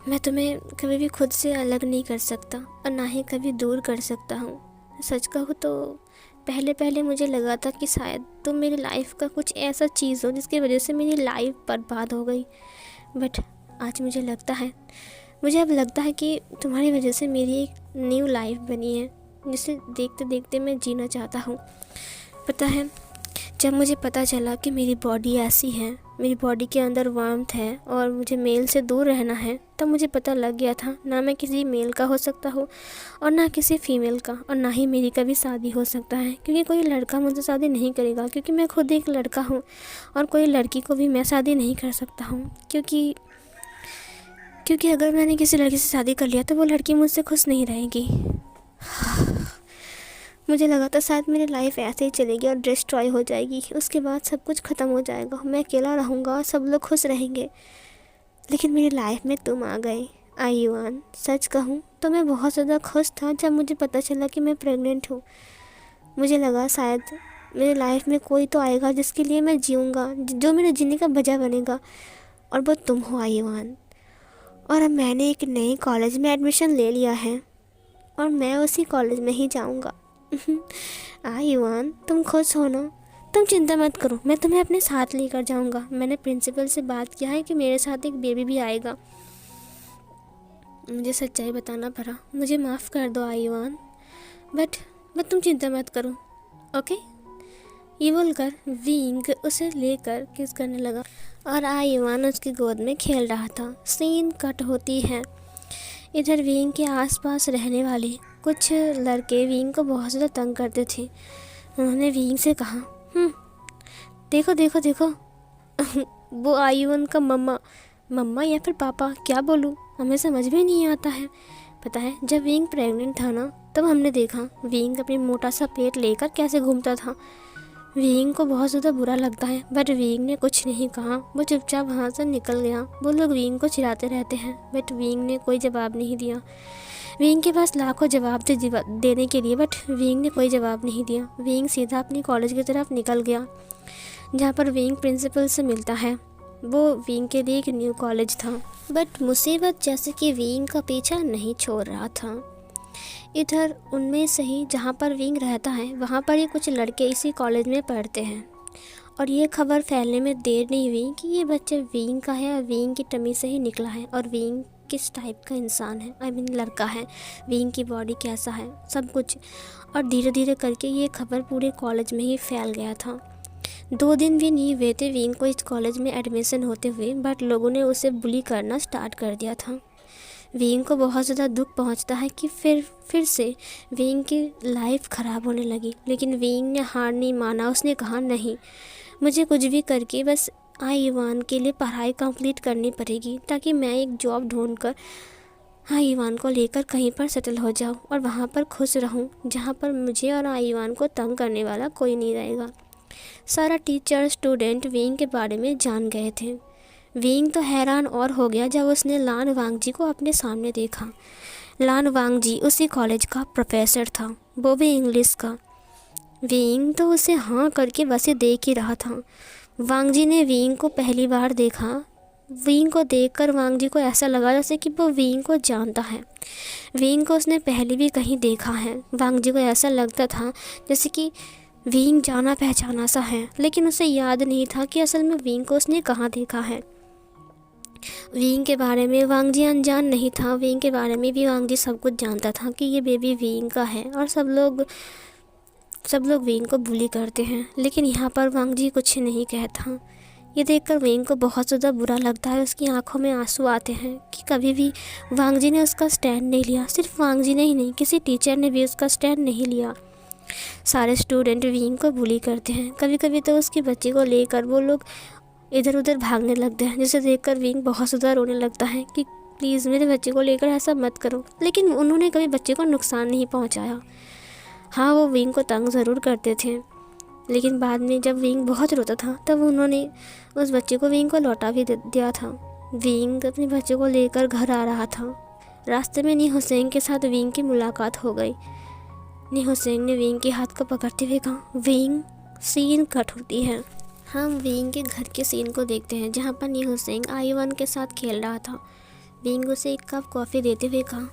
Speaker 1: मैं तुम्हें कभी भी खुद से अलग नहीं कर सकता और ना ही कभी दूर कर सकता हूँ। सच कहूँ तो पहले पहले मुझे लगा था कि शायद तुम मेरी लाइफ का कुछ ऐसा चीज़ हो जिसकी वजह से मेरी लाइफ बर्बाद हो गई, बट आज मुझे अब लगता है कि तुम्हारी वजह से मेरी एक न्यू लाइफ बनी है जिसे देखते देखते मैं जीना चाहता हूँ। पता है, जब मुझे पता चला कि मेरी बॉडी ऐसी है, मेरी बॉडी के अंदर वार्मथ है और मुझे मेल से दूर रहना है, तब मुझे पता लग गया था ना मैं किसी मेल का हो सकता हूँ और ना किसी फीमेल का, और ना ही मेरी कभी शादी हो सकता है क्योंकि कोई लड़का मुझसे शादी नहीं करेगा क्योंकि मैं खुद एक लड़का हूँ, और कोई लड़की को भी मैं शादी नहीं कर सकता हूँ क्योंकि अगर मैंने किसी लड़की से शादी कर लिया तो वो लड़की मुझसे खुश नहीं रहेगी। मुझे लगा था शायद मेरी लाइफ ऐसे ही चलेगी और डिस्ट्रॉय हो जाएगी, उसके बाद सब कुछ ख़त्म हो जाएगा, मैं अकेला रहूँगा और सब लोग खुश रहेंगे। लेकिन मेरी लाइफ में तुम आ गए आयुआन। सच कहूँ तो मैं बहुत ज़्यादा खुश था जब मुझे पता चला कि मैं प्रेग्नेंट हूँ। मुझे लगा शायद मेरी लाइफ में कोई तो आएगा जिसके लिए मैं जीऊँगा, जो मेरे जीने का वजह बनेगा, और वो तुम हो आयुआन। और अब मैंने एक नए कॉलेज में एडमिशन ले लिया है और मैं उसी कॉलेज में ही जाऊँगा। आयुआन, तुम खुश हो ना? तुम चिंता मत करो, मैं तुम्हें अपने साथ लेकर जाऊँगा। मैंने प्रिंसिपल से बात किया है कि मेरे साथ एक बेबी भी आएगा। मुझे सच्चाई बताना पड़ा, मुझे माफ़ कर दो आयुआन, बट तुम चिंता मत करो, ओके? ये बोलकर विंग उसे लेकर किस करने लगा और आयुआन उसकी गोद में खेल रहा था। सीन कट होती है। इधर विंग के आसपास रहने वाले कुछ लड़के विंग को बहुत ज़्यादा तंग करते थे। उन्होंने विंग से कहा, देखो देखो देखो वो आयुआन का मम्मा या फिर पापा, क्या बोलूँ, हमें समझ में नहीं आता है। पता है, जब विंग प्रेग्नेंट था ना, तब हमने देखा विंग अपनी मोटा सा पेट लेकर कैसे घूमता था। विंग को बहुत ज़्यादा बुरा लगता है, बट विंग ने कुछ नहीं कहा। वो चुपचाप वहाँ से निकल गया। वो लोग विंग को चिढ़ाते रहते हैं, बट विंग ने कोई जवाब नहीं दिया। विंग के पास लाखों जवाब थे देने के लिए, बट विंग ने कोई जवाब नहीं दिया। विंग सीधा अपनी कॉलेज की तरफ निकल गया, जहाँ पर विंग प्रिंसिपल से मिलता है। वो विंग के लिए एक न्यू कॉलेज था, बट मुसीबत जैसे कि विंग का पीछा नहीं छोड़ रहा था। इधर उनमें से ही जहाँ पर विंग रहता है, वहाँ पर ही कुछ लड़के इसी कॉलेज में पढ़ते हैं, और ये खबर फैलने में देर नहीं हुई कि ये बच्चा विंग का है और विंग की टमी से ही निकला है, और विंग किस टाइप का इंसान है, आई मीन लड़का है, विंग की बॉडी कैसा है, सब कुछ। और धीरे धीरे करके ये खबर पूरे कॉलेज में ही फैल गया था। 2 दिन भी नहीं हुए थे विंग को इस कॉलेज में एडमिशन होते हुए, बट लोगों ने उसे बुली करना स्टार्ट कर दिया था। विंग को बहुत ज़्यादा दुख पहुंचता है कि फिर से विंग की लाइफ ख़राब होने लगी। लेकिन विंग ने हार नहीं माना। उसने कहा, नहीं, मुझे कुछ भी करके बस आयुआन के लिए पढ़ाई कंप्लीट करनी पड़ेगी, ताकि मैं एक जॉब ढूंढकर आयुआन को लेकर कहीं पर सेटल हो जाऊं और वहां पर खुश रहूं, जहां पर मुझे और आयुआन को तंग करने वाला कोई नहीं रहेगा। सारा टीचर स्टूडेंट विंग के बारे में जान गए थे। विंग तो हैरान और हो गया जब उसने लान वांगजी को अपने सामने देखा। लान वांगजी उसी कॉलेज का प्रोफेसर था, वो भी इंग्लिश का। विंग तो उसे हाँ करके बस देख ही रहा था। वांगजी ने विंग को पहली बार देखा। विंग को देखकर वांगजी को ऐसा लगा जैसे कि वो विंग को जानता है। विंग को उसने पहले भी कहीं देखा है। वांगजी को ऐसा लगता था जैसे कि विंग जाना पहचाना सा है, लेकिन उसे याद नहीं था कि असल में विंग को उसने कहाँ देखा है। विंग के बारे में वांगजी अनजान नहीं था। विंग के बारे में भी वांगजी सब कुछ जानता था कि ये बेबी विंग का है, और सब लोग विंग को बुली करते हैं। लेकिन यहाँ पर वांगजी कुछ नहीं कहता। ये देखकर विंग को बहुत ज़्यादा बुरा लगता है। उसकी आंखों में आंसू आते हैं कि कभी भी वांगजी ने उसका स्टैंड नहीं लिया। सिर्फ वांगजी ने ही नहीं, किसी टीचर ने भी उसका स्टैंड नहीं लिया। सारे स्टूडेंट विंग को बुली करते हैं। कभी कभी तो उसकी बच्ची को लेकर वो लोग इधर उधर भागने लगते हैं, जिसे देखकर विंग बहुत ज़्यादा रोने लगता है कि प्लीज़ मेरे बच्चे को लेकर ऐसा मत करो। लेकिन उन्होंने कभी बच्चे को नुकसान नहीं पहुंचाया। हाँ, वो विंग को तंग ज़रूर करते थे, लेकिन बाद में जब विंग बहुत रोता था तब उन्होंने उस बच्चे को विंग को लौटा भी दिया था। विंग अपने बच्चे को लेकर घर आ रहा था। रास्ते में नी हुसैन के साथ विंग की मुलाकात हो गई। नी हुसैन ने विंग के हाथ को पकड़ते हुए कहा, विंग। सीन कट होती है। हम विंग के घर के सीन को देखते हैं, जहाँ पर नी हुसैन आयुआन के साथ खेल रहा था। विंग उसे एक कप कॉफ़ी देते हुए कहा,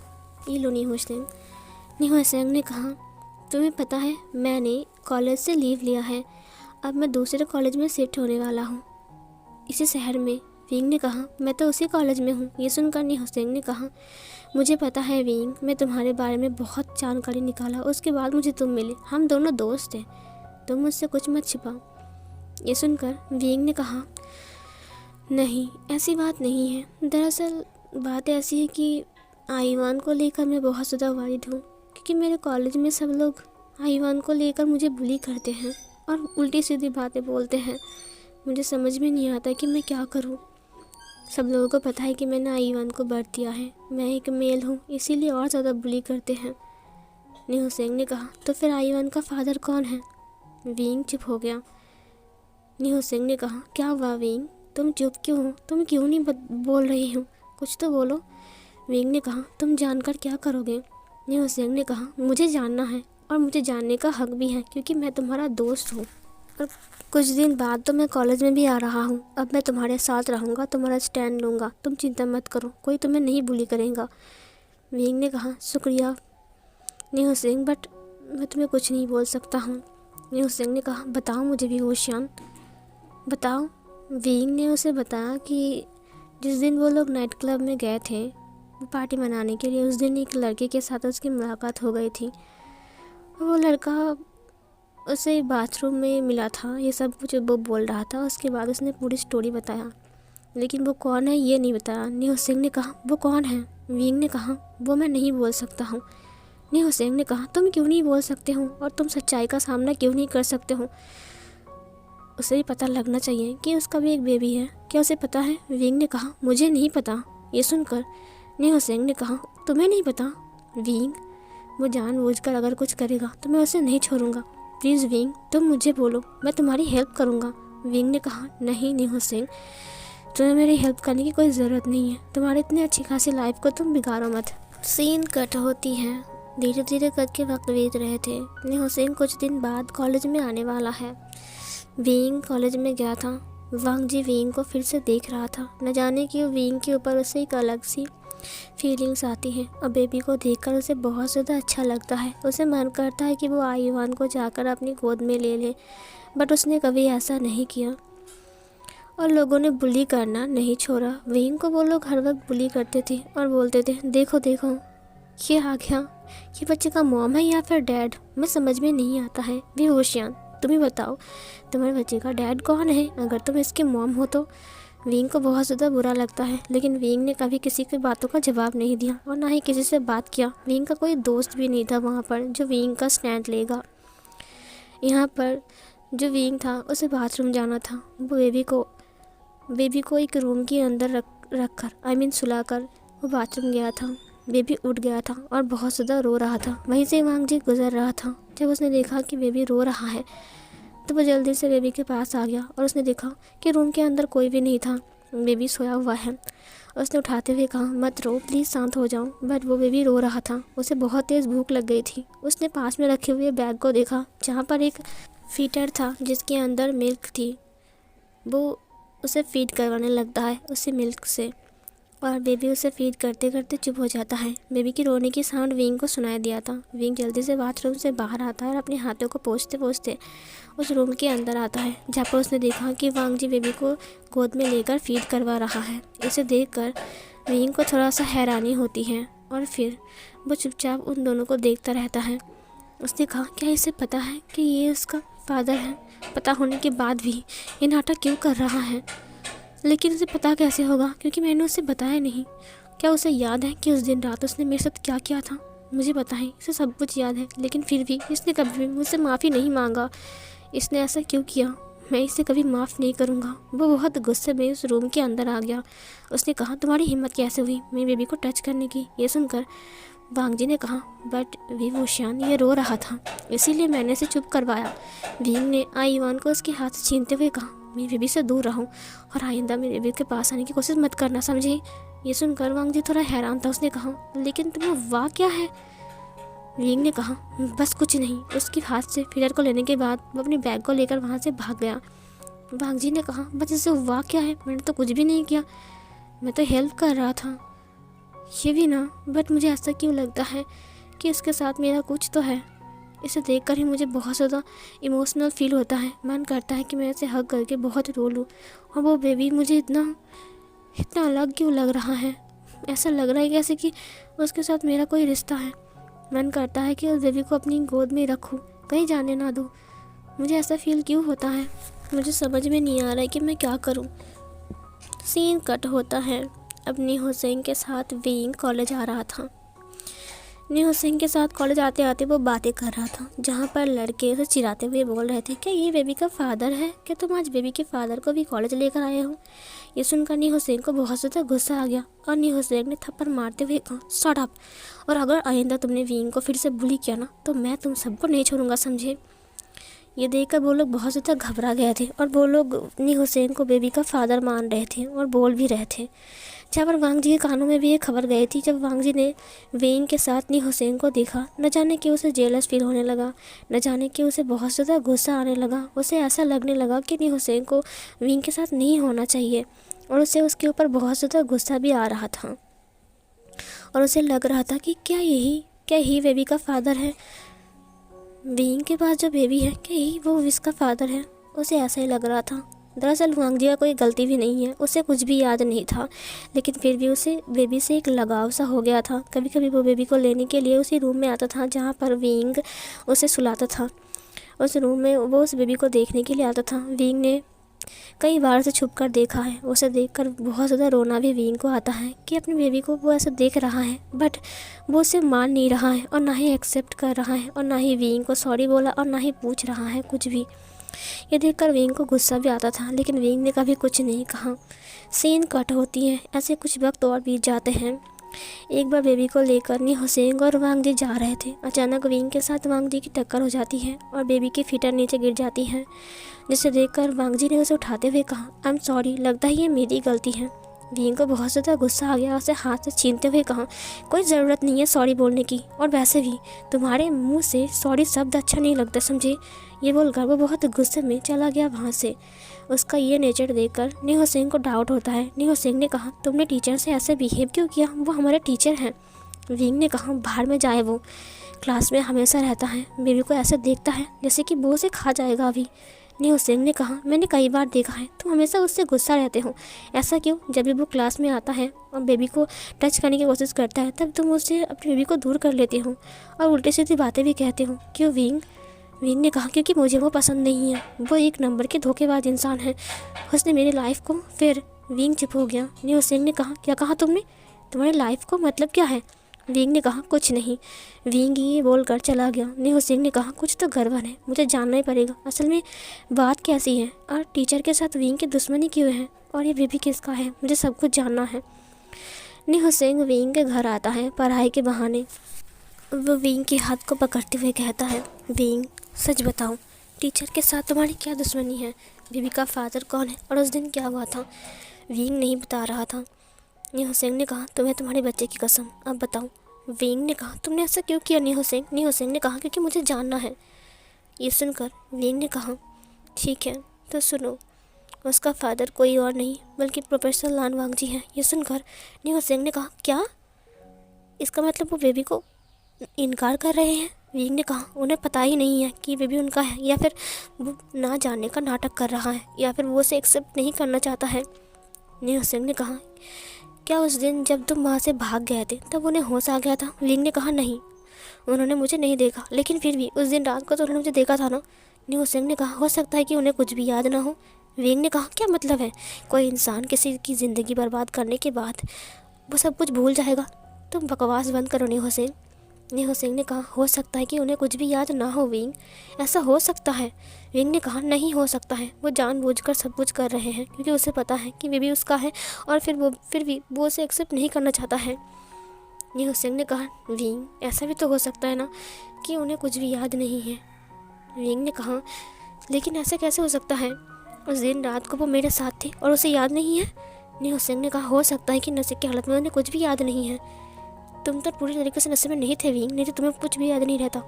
Speaker 1: ये लो नी हुसैन। नी हुसैन ने कहा, तुम्हें पता है मैंने कॉलेज से लीव लिया है, अब मैं दूसरे कॉलेज में शिफ्ट होने वाला हूँ, इसी शहर में। विंग ने कहा, मैं तो उसी कॉलेज में हूँ। ये सुनकर नी हुसैन ने कहा, मुझे पता है विंग, मैं तुम्हारे बारे में बहुत जानकारी निकाला, उसके बाद मुझे तुम मिले, हम दोनों दोस्त हैं, तुम मुझसे कुछ मत छिपाओ। ये सुनकर विंग ने कहा, नहीं, ऐसी बात नहीं है। दरअसल बात ऐसी है कि आयुआन को लेकर मैं बहुत ज़्यादा वरीड हूँ, क्योंकि मेरे कॉलेज में सब लोग आयुआन को लेकर मुझे बुली करते हैं और उल्टी सीधी बातें बोलते हैं। मुझे समझ में नहीं आता कि मैं क्या करूँ। सब लोगों को पता है कि मैंने आयुआन को बर्थ दिया है, मैं एक मेल हूँ, इसीलिए और ज़्यादा बुली करते हैं। न्यू सिंह ने कहा, तो फिर आईवान का फादर कौन है? विंग चुप हो गया। न्यू सिंह ने कहा, क्या हुआ विंग, तुम चुप क्यों हो? तुम क्यों नहीं बोल रही हो? कुछ तो बोलो। विंग ने कहा, तुम जानकर क्या करोगे? न्यू सिंह ने कहा, मुझे जानना है और मुझे जानने का हक भी है, क्योंकि मैं तुम्हारा दोस्त हूँ और कुछ दिन बाद तो मैं कॉलेज में भी आ रहा हूँ। अब मैं तुम्हारे साथ रहूँगा, तुम्हारा स्टैंड लूँगा, तुम चिंता मत करो, कोई तुम्हें नहीं बुली करेगा। विंग ने कहा, शुक्रिया न्यू सिंह, बट मैं तुम्हें कुछ नहीं बोल सकता हूँ। न्यू सिंह ने कहा, बताओ मुझे भी ओशियन, बताओ। विंग ने उसे बताया कि जिस दिन वो लोग नाइट क्लब में गए थे वो पार्टी मनाने के लिए, उस दिन एक लड़के के साथ उसकी मुलाकात हो गई थी। वो लड़का उसे बाथरूम में मिला था, ये सब कुछ वो बोल रहा था। उसके बाद उसने पूरी स्टोरी बताया, लेकिन वो कौन है ये नहीं बताया। न्यू सिंह ने कहा, वो कौन है? विंग ने कहा, वो मैं नहीं बोल सकता हूँ। न्यू सिंह ने कहा, तुम क्यों नहीं बोल सकते हो और तुम सच्चाई का सामना क्यों नहीं कर सकते हो? उसे भी पता लगना चाहिए कि उसका भी एक बेबी है, क्या उसे पता है? विंग ने कहा, मुझे नहीं पता। ये सुनकर न्यू सिंह ने कहा, तुम्हें नहीं पता? विंग, वो जानबूझकर अगर कुछ करेगा तो मैं उसे नहीं छोड़ूंगा। प्लीज़ विंग, तुम मुझे बोलो, मैं तुम्हारी हेल्प करूंगा। विंग ने कहा, नहीं न्यू सिंह, तुम्हें मेरी हेल्प करने की कोई ज़रूरत नहीं है। तुम्हारी इतनी अच्छी खासी लाइफ को तुम बिगाड़ो मत। सीन कट होती है। धीरे धीरे करके वक्त बीत रहे थे। न्यू सिंह कुछ दिन बाद कॉलेज में आने वाला है। विंग कॉलेज में गया था। वांग जी विंग को फिर से देख रहा था। न जाने क्यों विंग के ऊपर उसे एक अलग सी फीलिंग्स आती हैं और बेबी को देखकर उसे बहुत ज़्यादा अच्छा लगता है। उसे मन करता है कि वो आईवान को जाकर अपनी गोद में ले ले, बट उसने कभी ऐसा नहीं किया और लोगों ने बुली करना नहीं छोड़ा। विंग को वो लोग हर वक्त बुली करते थे और बोलते थे, देखो देखो ये आ गया, ये बच्चे का मॉम है या फिर डैड, मैं समझ में नहीं आता है। वे ओशियन, तुम ही बताओ तुम्हारे बच्चे का डैड कौन है अगर तुम इसके मॉम हो तो? विंग को बहुत ज़्यादा बुरा लगता है, लेकिन विंग ने कभी किसी की बातों का जवाब नहीं दिया और ना ही किसी से बात किया। विंग का कोई दोस्त भी नहीं था वहाँ पर जो विंग का स्टैंड लेगा। यहाँ पर जो विंग था उसे बाथरूम जाना था। वो बेबी को एक रूम के अंदर रख कर सुलाकर वो बाथरूम गया था। बेबी उठ गया था और बहुत ज़्यादा रो रहा था। वहीं से वांग जी गुजर रहा था। जब उसने देखा कि बेबी रो रहा है तो वो जल्दी से बेबी के पास आ गया और उसने देखा कि रूम के अंदर कोई भी नहीं था, बेबी सोया हुआ है। उसने उठाते हुए कहा, मत रो प्लीज़, शांत हो जाओ। बट वो बेबी रो रहा था। उसे बहुत तेज़ भूख लग गई थी। उसने पास में रखे हुए बैग को देखा जहाँ पर एक फीटर था जिसके अंदर मिल्क थी। वो उसे फीड करवाने लगता है उसी मिल्क से और बेबी उसे फीड करते करते चुप हो जाता है। बेबी की रोने की साउंड विंग को सुनाई दिया था। विंग जल्दी से बाथरूम से बाहर आता है और अपने हाथों को पोंछते पोंछते उस रूम के अंदर आता है जहाँ पर उसने देखा कि वांग जी बेबी को गोद में लेकर फीड करवा रहा है। इसे देखकर विंग को थोड़ा सा हैरानी होती है और फिर वो चुपचाप उन दोनों को देखता रहता है। उसने कहा, क्या इसे पता है कि ये उसका फादर है? पता होने के बाद भी ये नाटक क्यों कर रहा है? लेकिन उसे पता कैसे होगा, क्योंकि मैंने उसे बताया नहीं। क्या उसे याद है कि उस दिन रात उसने मेरे साथ क्या किया था? मुझे पता है, इसे सब कुछ याद है, लेकिन फिर भी इसने कभी भी मुझसे माफ़ी नहीं मांगा। इसने ऐसा क्यों किया? मैं इसे कभी माफ़ नहीं करूँगा। वो बहुत गुस्से में उस रूम के अंदर आ गया। उसने कहा, तुम्हारी हिम्मत कैसे हुई मेरी बेबी को टच करने की? ये सुनकर वांग जी ने कहा, बट वी वोशियान ये रो रहा था, इसीलिए मैंने इसे चुप करवाया। विंग ने आईवान को उसके हाथ से छीनते हुए कहा, मेरी बेबी से दूर रहो और आइंदा मेरे बेबी के पास आने की कोशिश मत करना, समझे? ये सुनकर वांग जी थोड़ा हैरान था। उसने कहा, लेकिन तुम्हें वाह क्या है? विंग ने कहा, बस कुछ नहीं। उसके हाथ से फिलर को लेने के बाद वो अपने बैग को लेकर वहाँ से भाग गया। वांग जी ने कहा, बस इसे वाह क्या है? मैंने तो कुछ भी नहीं किया, मैं तो हेल्प कर रहा था। ये भी ना, बट मुझे ऐसा क्यों लगता है कि इसके साथ मेरा कुछ तो है। इसे देखकर ही मुझे बहुत ज़्यादा इमोशनल फील होता है। मन करता है कि मैं इसे हग करके बहुत रो लूँ। और वो बेबी मुझे इतना अलग क्यों लग रहा है? ऐसा लग रहा है जैसे कि उसके साथ मेरा कोई रिश्ता है। मन करता है कि उस बेबी को अपनी गोद में रखूँ, कहीं जाने ना दूँ। मुझे ऐसा फील क्यों होता है? मुझे समझ में नहीं आ रहा है कि मैं क्या करूँ। सीन कट होता है। अब न्यू सिंह के साथ विंग कॉलेज आ रहा था। न्यू सिंह के साथ कॉलेज आते आते वो बातें कर रहा था, जहाँ पर लड़के उसे चिढ़ाते हुए बोल रहे थे, क्या ये बेबी का फादर है? क्या तुम आज बेबी के फादर को भी कॉलेज लेकर आए हो? ये सुनकर न्यू हुसैन को बहुत ज़्यादा गुस्सा आ गया और न्यू हुसैन ने थप्पड़ मारते हुए कहा, शट अप, और अगर आइंदा तुमने विंग को फिर से बुली किया ना तो मैं तुम सबको नहीं छोड़ूंगा, समझे? ये देखकर वो लोग बहुत ज़्यादा घबरा गए थे और वो लोग न्यू हुसैन को बेबी का फादर मान रहे थे और बोल भी रहे थे। जहाँ पर वांग जी के कानों में भी ये खबर गई थी, जब वांग जी ने वेंग के साथ न्यू हुसैन को देखा, न जाने कि उसे जेलस फील होने लगा, न जाने कि उसे बहुत ज़्यादा गुस्सा आने लगा। उसे ऐसा लगने लगा कि न्यू हुसैन को वेंग के साथ नहीं होना चाहिए और उसे उसके ऊपर बहुत ज़्यादा गुस्सा भी आ रहा था और उसे लग रहा था कि क्या यही बेबी का फादर है? वेंग के पास जो बेबी है, क्या यही वो इसका फादर है? उसे ऐसा ही लग रहा था। दरअसल वांग जी का कोई गलती भी नहीं है, उसे कुछ भी याद नहीं था, लेकिन फिर भी उसे बेबी से एक लगाव सा हो गया था। कभी कभी वो बेबी को लेने के लिए उसी रूम में आता था जहाँ पर विंग उसे सुलाता था। उस रूम में वो उस बेबी को देखने के लिए आता था। विंग ने कई बार उसे छुप कर देखा है। उसे देखकर बहुत ज़्यादा रोना भी विंग को आता है कि अपनी बेबी को वो ऐसा देख रहा है, बट वो उसे मान नहीं रहा है और ना ही एक्सेप्ट कर रहा है और ना ही विंग को सॉरी बोला और ना ही पूछ रहा है कुछ भी। ये देखकर विंग को गुस्सा भी आता था, लेकिन विंग ने कभी कुछ नहीं कहा। सीन कट होती है। ऐसे कुछ वक्त और बीत जाते हैं। एक बार बेबी को लेकर न्यू हुसैन और वांग जी जा रहे थे। अचानक विंग के साथ वांग जी की टक्कर हो जाती है और बेबी की फिटर नीचे गिर जाती है, जिसे देखकर वांग जी ने उसे उठाते हुए कहा, आई एम सॉरी, लगता है ये मेरी गलती है। विंग को बहुत ज़्यादा गुस्सा आ गया। उसे हाथ से छीनते हुए कहा, कोई ज़रूरत नहीं है सॉरी बोलने की, और वैसे भी तुम्हारे मुंह से सॉरी शब्द अच्छा नहीं लगता, समझे? ये बोलकर वो बहुत गुस्से में चला गया वहाँ से। उसका ये नेचर देखकर न्यू हुसैन को डाउट होता है। न्यू हुसैन ने कहा, तुमने टीचर से ऐसे बिहेव क्यों किया? वो हमारे टीचर हैं। विंग ने कहा, बाहर में जाए, वो क्लास में हमेशा रहता है, बेबी को ऐसे देखता है जैसे कि वो उसे खा जाएगा अभी। न्यू हुसैन ने कहा, मैंने कई बार देखा है तुम हमेशा उससे गुस्सा रहते हो, ऐसा क्यों? जब भी वो क्लास में आता है और बेबी को टच करने की कोशिश करता है तब तुम उससे अपनी बेबी को दूर कर लेते हो और उल्टी सीधी बातें भी कहते हो, क्यों विंग? विंग ने कहा, क्योंकि मुझे वो पसंद नहीं है, वो एक नंबर के धोखेबाज इंसान है, उसने मेरी लाइफ को। फिर विंग चुप हो गया। न्यू हुसैन ने कहा, क्या कहा तुमने? तुम्हारी लाइफ को मतलब क्या है? विंग ने कहा, कुछ नहीं। विंग ये बोलकर चला गया। न्यू हुसैन ने कहा, कुछ तो गड़बड़ है, मुझे जानना ही पड़ेगा असल में बात कैसी है और टीचर के साथ विंग की दुश्मनी क्यों है और ये बेबी किसका है, मुझे सब कुछ जानना है। न्यू हुसैन विंग के घर आता है पढ़ाई के बहाने। वो विंग के हाथ को पकड़ते हुए कहता है, विंग सच बताओ, टीचर के साथ तुम्हारी क्या दुश्मनी है? बेबी का फादर कौन है और उस दिन क्या हुआ था? विंग नहीं बता रहा था। न्यू हुसैन ने कहा, तुम्हें तुम्हारे बच्चे की कसम, अब बताओ। विंग ने कहा, तुमने ऐसा क्यों किया न्यू हुसैन? न्यू हुसैन ने कहा, क्योंकि मुझे जानना है। ये सुनकर विंग ने कहा, ठीक है तो सुनो, उसका फादर कोई और नहीं बल्कि प्रोफेसर लान वांग जी हैं। ये सुनकर न्यू हुसैन ने कहा, क्या? इसका मतलब वो बेबी को इनकार कर रहे हैं? विंग ने कहा, उन्हें पता ही नहीं है कि बेबी उनका है, या फिर वो ना जानने का नाटक कर रहा है, या फिर वो उसे एक्सेप्ट नहीं करना चाहता है। न्यू हुसैन ने कहा, क्या उस दिन जब तुम वहाँ से भाग गए थे तब उन्हें होश आ गया था? विंग ने कहा, नहीं, उन्होंने मुझे नहीं देखा, लेकिन फिर भी उस दिन रात को तो उन्होंने मुझे देखा था ना। न्यू हुसैन ने कहा, हो सकता है कि उन्हें कुछ भी याद ना हो। विंग ने कहा, क्या मतलब है? कोई इंसान किसी की ज़िंदगी बर्बाद करने के बाद वो सब कुछ भूल जाएगा? तुम बकवास बंद करो न्यू हुसैन। न्यू हुसैन ने कहा, हो सकता है कि उन्हें कुछ भी याद ना हो विंग, ऐसा हो सकता है। विंग ने कहा, नहीं हो सकता है, वो जानबूझकर सब कुछ कर रहे हैं क्योंकि उसे पता है कि बेबी उसका है और फिर भी वो उसे एक्सेप्ट नहीं करना चाहता है। न्यू हुसैन ने कहा, विंग ऐसा भी तो हो सकता है ना कि उन्हें कुछ भी याद नहीं है। विंग ने कहा, लेकिन ऐसा कैसे हो सकता है? उस दिन रात को वो मेरे साथ थे और उसे याद नहीं है। न्यू हुसैन ने कहा, हो सकता है कि नशे की हालत में उन्हें कुछ भी याद नहीं है। तुम तो पूरी तरीके से नशे में नहीं थे विंग, नहीं तो तुम्हें कुछ भी याद नहीं रहता।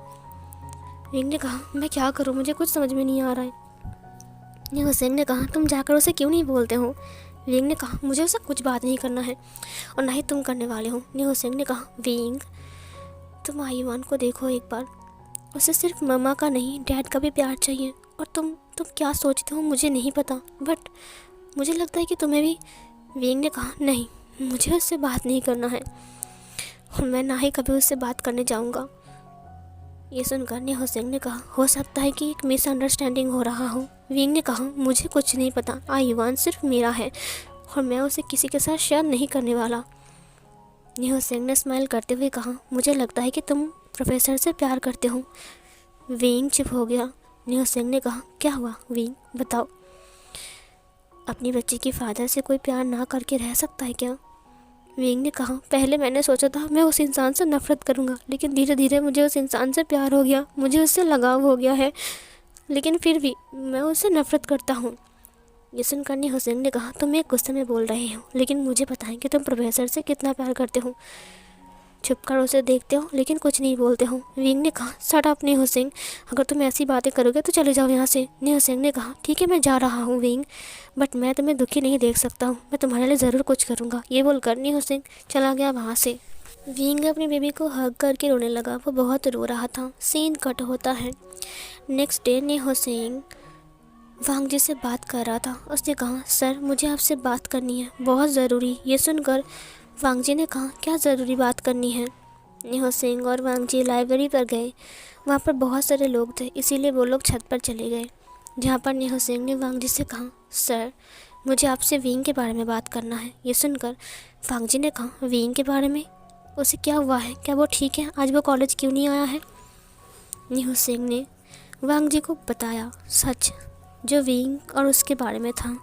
Speaker 1: विंग ने कहा, मैं क्या करूं, मुझे कुछ समझ में नहीं आ रहा है। न्यू हुसैन ने कहा, तुम जाकर उसे क्यों नहीं बोलते हो? विंग ने कहा, मुझे उससे कुछ बात नहीं करना है और ना ही तुम करने वाले हो। न्यू हुसैन ने कहा, विंग तुम आयुवान को देखो एक बार, उसे सिर्फ मम्मा का नहीं डैड का भी प्यार चाहिए, और तुम क्या सोचते हो मुझे नहीं पता, बट मुझे लगता है कि तुम्हें भी। विंग ने कहा, नहीं, मुझे उससे बात नहीं करना है और मैं ना ही कभी उससे बात करने जाऊंगा। ये सुनकर न्यू हुसैन ने कहा, हो सकता है कि एक मिसअंडरस्टैंडिंग हो रहा हो। विंग ने कहा, मुझे कुछ नहीं पता, आयुवान सिर्फ मेरा है और मैं उसे किसी के साथ शेयर नहीं करने वाला। निहो सिंह ने स्माइल करते हुए कहा, मुझे लगता है कि तुम प्रोफेसर से प्यार करते हो। विंग चुप हो गया। निहो सिंह ने कहा, क्या हुआ विंग, बताओ। अपनी बच्ची के फादर से कोई प्यार ना करके रह सकता है क्या? विंग ने कहा, पहले मैंने सोचा था मैं उस इंसान से नफरत करूंगा, लेकिन धीरे धीरे मुझे उस इंसान से प्यार हो गया, मुझे उससे लगाव हो गया है, लेकिन फिर भी मैं उससे नफरत करता हूँ। ये सुनकर निहो सिंह ने कहा, तुम एक गुस्से में बोल रहे हो, लेकिन मुझे पता है कि तुम प्रोफेसर से कितना प्यार करते हो। छुपकर उसे देखते हो लेकिन कुछ नहीं बोलते हो। विंग ने कहा, शट अप निहो सिंह, अगर तुम ऐसी बातें करोगे तो चले जाओ यहाँ से। निहो सिंह ने कहा, ठीक है मैं जा रहा हूँ विंग, बट मैं तुम्हें दुखी नहीं देख सकता हूँ, मैं तुम्हारे लिए ज़रूर कुछ करूँगा। ये बोलकर निहो सिंह चला गया वहाँ से। विंग अपनी बेबी को हग करके रोने लगा, वो बहुत रो रहा था। सीन कट होता है। नेक्स्ट डे निहो सिंह वांग जी से बात कर रहा था। उसने कहा, सर मुझे आपसे बात करनी है, बहुत ज़रूरी। ये सुनकर वांग जी ने कहा, क्या ज़रूरी बात करनी है? निहो सिंह और वांग जी लाइब्रेरी पर गए। वहाँ पर बहुत सारे लोग थे, इसीलिए वो लोग छत पर चले गए, जहाँ पर निहो सिंह ने वांग जी से कहा, सर मुझे आपसे विंग के बारे में बात करना है। ये सुनकर वांग जी ने कहा, विंग के बारे में? उसे क्या हुआ है, क्या वो ठीक है? आज वो कॉलेज क्यों नहीं आया है? निहो सिंह ने वांग जी को बताया सच जो विंग और उसके बारे में था।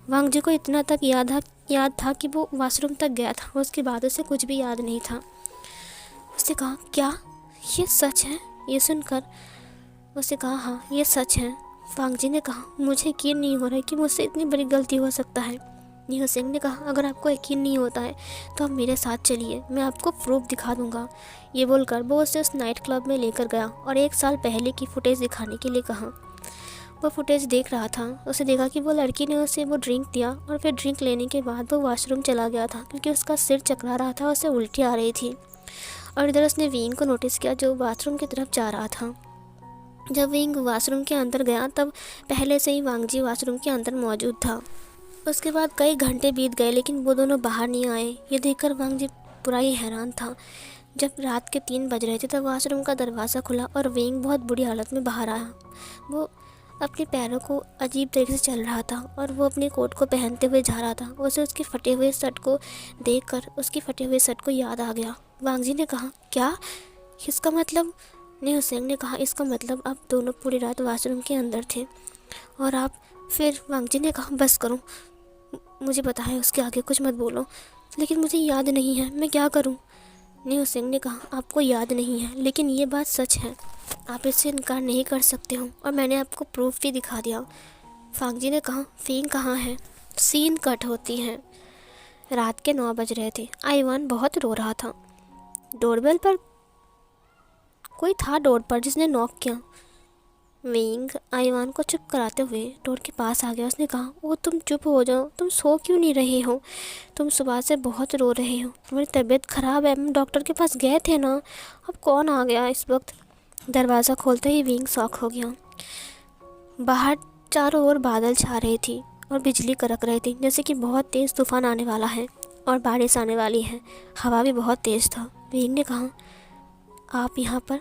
Speaker 1: वांग जी को इतना तक याद था कि वो वॉशरूम तक गया था, उसके बाद उसे कुछ भी याद नहीं था। उसने कहा, क्या ये सच है? ये सुनकर उसने कहा, हाँ ये सच है। वांग जी ने कहा, मुझे यकीन नहीं हो रहा है कि मुझसे इतनी बड़ी गलती हो सकता है। निहो सिंह ने कहा, अगर आपको यकीन नहीं होता है तो आप मेरे साथ चलिए, मैं आपको प्रूफ दिखा दूंगा। ये बोलकर वो उसे उस नाइट क्लब में लेकर गया और 1 साल पहले की फुटेज दिखाने के लिए कहा। वो फुटेज देख रहा था। उसे देखा कि वो लड़की ने उसे वो ड्रिंक दिया और फिर ड्रिंक लेने के बाद वो वॉशरूम चला गया था, क्योंकि उसका सिर चकरा रहा था, उसे उल्टी आ रही थी। और इधर उसने विंग को नोटिस किया जो बाथरूम की तरफ जा रहा था। जब विंग वॉशरूम के अंदर गया तब पहले से ही वांग जी वॉशरूम के अंदर मौजूद था। उसके बाद कई घंटे बीत गए लेकिन वो दोनों बाहर नहीं आए। ये देखकर वांग जी पूरा ही हैरान था। जब रात के 3 बज रहे थे तब वॉशरूम का दरवाज़ा खुला और विंग बहुत बुरी हालत में बाहर आया। वो अपने पैरों को अजीब तरीके से चल रहा था और वो अपने कोट को पहनते हुए जा रहा था। उसे उसके फटे हुए शर्ट को देखकर उसकी फटे हुए शर्ट को याद आ गया। वांग जी ने कहा, क्या इसका मतलब? निहो सिंह ने कहा, इसका मतलब आप दोनों पूरी रात वॉशरूम के अंदर थे और आप फिर? वांग जी ने कहा, बस करो, मुझे पता है उसके आगे कुछ मत बोलो, लेकिन मुझे याद नहीं है, मैं क्या करूं? निहो सिंह ने कहा, आपको याद नहीं है लेकिन ये बात सच है, आप इससे इनकार नहीं कर सकते हो और मैंने आपको प्रूफ भी दिखा दिया। वांग जी ने कहा, फिंग कहाँ है? सीन कट होती है। रात के 9 बज रहे थे। आईवान बहुत रो रहा था। डोरबेल पर कोई था, डोर पर जिसने नॉक किया। विंग आईवान को चुप कराते हुए डोर के पास आ गया। उसने कहा, ओ तुम चुप हो जाओ, तुम सो क्यों नहीं रहे हो? तुम सुबह से बहुत रो रहे हो, तुम्हारी तबीयत ख़राब है, हम डॉक्टर के पास गए थे ना। अब कौन आ गया इस वक्त? दरवाज़ा खोलते ही विंग शॉक हो गया। बाहर चारों ओर बादल छा रही थी और बिजली कड़क रही थी, जैसे कि बहुत तेज़ तूफान आने वाला है और बारिश आने वाली है। हवा भी बहुत तेज़ था। विंग ने कहा, आप यहाँ पर?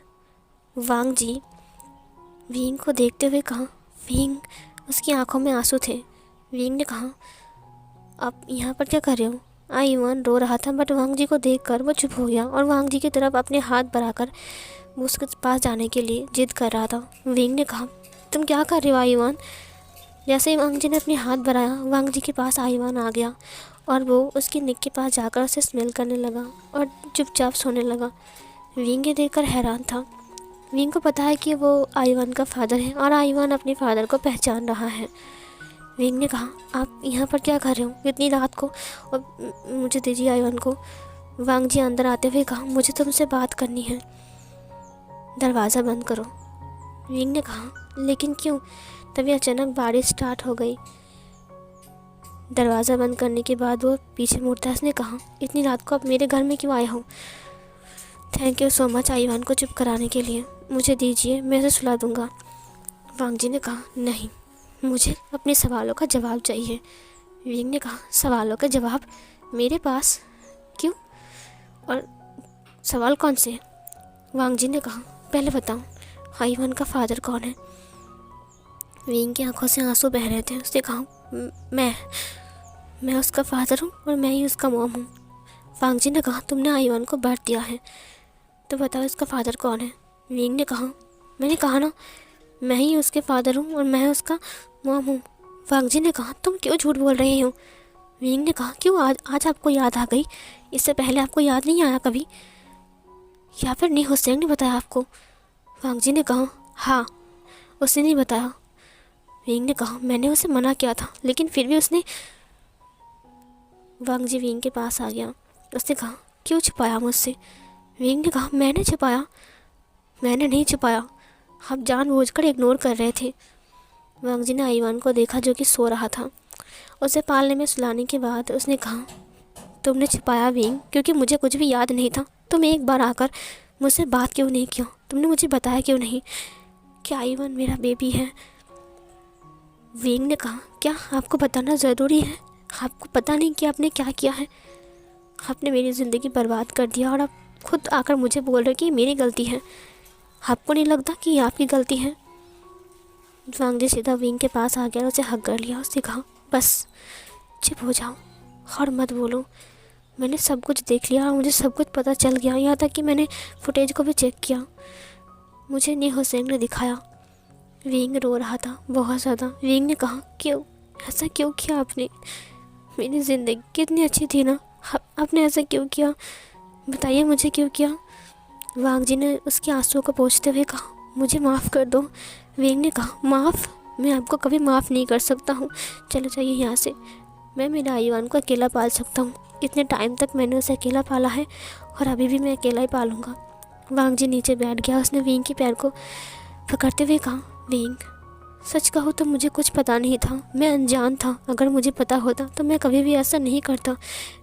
Speaker 1: वांग जी विंग को देखते हुए कहा। विंग, उसकी आंखों में आंसू थे। विंग ने कहा, आप यहाँ पर क्या कर रहे हो? आईवान रो रहा था बट वांग जी को देखकर वो चुप हो गया और वांग जी की तरफ अपने हाथ बढ़ाकर वो उसके पास जाने के लिए जिद कर रहा था। विंग ने कहा, तुम क्या कर रहे हो आईवान? जैसे ही वांग जी ने अपने हाथ बढ़ाया, वांग जी के पास आईवान आ गया और वो उसकी नेक के पास जाकर उसे स्मेल करने लगा और चुपचाप सोने लगा। विंग ये देखकर हैरान था। विंग को पता है कि वो आईवान का फादर है और आईवान अपने फादर को पहचान रहा है। विंग ने कहा, आप यहाँ पर क्या कर रहे हो इतनी रात को? और मुझे दीजिए आईवान को। वांग जी अंदर आते हुए कहा, मुझे तुमसे बात करनी है, दरवाज़ा बंद करो। विंग ने कहा, लेकिन क्यों? तभी अचानक बारिश स्टार्ट हो गई। दरवाज़ा बंद करने के बाद वो पीछे मुड़ता है। उसने कहा, इतनी रात को आप मेरे घर में क्यों आए हो? थैंक यू सो मच आईवान को चुप कराने के लिए, मुझे दीजिए, मैं उसे सुला दूंगा। वांग जी ने कहा, नहीं, मुझे अपने सवालों का जवाब चाहिए। विंग ने कहा, सवालों का जवाब मेरे पास? क्यों, और सवाल कौन से? वांग जी ने कहा, पहले बताओ आईवान का फादर कौन है? विंग की आंखों से आंसू बह रहे थे। उसने कहा, मैं उसका फादर हूँ और मैं ही उसका मॉम हूँ। वांग जी ने कहा, तुमने आईवान को बर्थ दिया है तो बताओ इसका फादर कौन है? विंग ने कहा, मैंने कहा ना, मैं ही उसके फादर हूँ और मैं उसका मॉम हूँ। वांग जी ने कहा, तुम क्यों झूठ बोल रही हो? विंग ने कहा, क्यों आज आज आपको याद आ गई? इससे पहले आपको याद नहीं आया कभी? या फिर नी हुसैन ने बताया आपको? वांग जी ने कहा, हाँ, उसने नहीं बताया। विंग ने कहा, मैंने उसे मना किया था लेकिन फिर भी उसने। वांग जी विंग के पास आ गया। उसने कहा, क्यों छुपाया मुझसे? विंग ने कहा, मैंने छुपाया? मैंने नहीं छुपाया, आप जानबूझकर इग्नोर कर रहे थे। वांग जी ने आईवान को देखा जो कि सो रहा था। उसे पालने में सुलाने के बाद उसने कहा, तुमने छिपाया विंग, क्योंकि मुझे कुछ भी याद नहीं था। तुम एक बार आकर मुझसे बात क्यों नहीं किया? तुमने मुझे बताया क्यों नहीं कि आईवान मेरा बेबी है? विंग ने कहा, क्या आपको बताना ज़रूरी है? आपको पता नहीं कि आपने क्या किया है? आपने मेरी ज़िंदगी बर्बाद कर दिया और आप खुद आकर मुझे बोल रहे कि मेरी गलती है। आपको नहीं लगता कि ये आपकी गलती है? वांग जी सीधा विंग के पास आ गया और उसे हक कर लिया। उसने कहा, बस चुप हो जाओ और मत बोलो। मैंने सब कुछ देख लिया और मुझे सब कुछ पता चल गया, यहाँ तक कि मैंने फुटेज को भी चेक किया। मुझे नी हुसैन ने दिखाया। विंग रो रहा था बहुत ज़्यादा। विंग ने कहा, क्यों ऐसा क्यों किया आपने? मेरी ज़िंदगी कितनी अच्छी थी ना, आपने ऐसा क्यों किया? बताइए मुझे क्यों किया? वांग जी ने उसके आंसुओं को पोंछते हुए कहा, मुझे माफ़ कर दो। विंग ने कहा, माफ़? मैं आपको कभी माफ़ नहीं कर सकता हूँ। चले जाइए यहाँ से। मैं मेरे आईवान को अकेला पाल सकता हूँ। इतने टाइम तक मैंने उसे अकेला पाला है और अभी भी मैं अकेला ही पालूंगा। वांग जी नीचे बैठ गया। उसने विंग के पैर को पकड़ते हुए कहा, विंग, सच कहो तो मुझे कुछ पता नहीं था। मैं अनजान था। अगर मुझे पता होता तो मैं कभी भी ऐसा नहीं करता।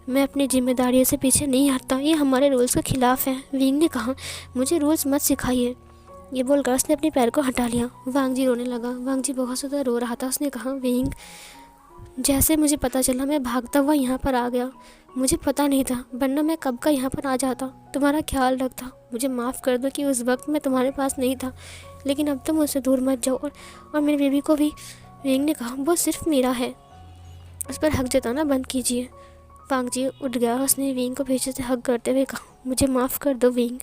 Speaker 1: मैं अपनी जिम्मेदारियों से पीछे नहीं हटता। ये हमारे रूल्स के खिलाफ है। विंग ने कहा, मुझे रूल्स मत सिखाइए। ये बोलकर उसने अपने पैर को हटा लिया। वांग जी रोने लगा। वांग जी बहुत ज़्यादा रो रहा था। उसने कहा, विंग, जैसे मुझे पता चला मैं भागता हुआ यहाँ पर आ गया। मुझे पता नहीं था, वरना मैं कब का यहाँ पर आ जाता, तुम्हारा ख्याल रखता। मुझे माफ़ कर दो कि उस वक्त मैं तुम्हारे पास नहीं था, लेकिन अब तुम मुझसे दूर मत जाओ और मेरे बेबी को भी। विंग ने कहा, वो सिर्फ मेरा है, उस पर हक जताना बंद कीजिए। वांग जी उठ गया। उसने विंग को पीछे से हक करते हुए कहा, मुझे माफ़ कर दो विंग।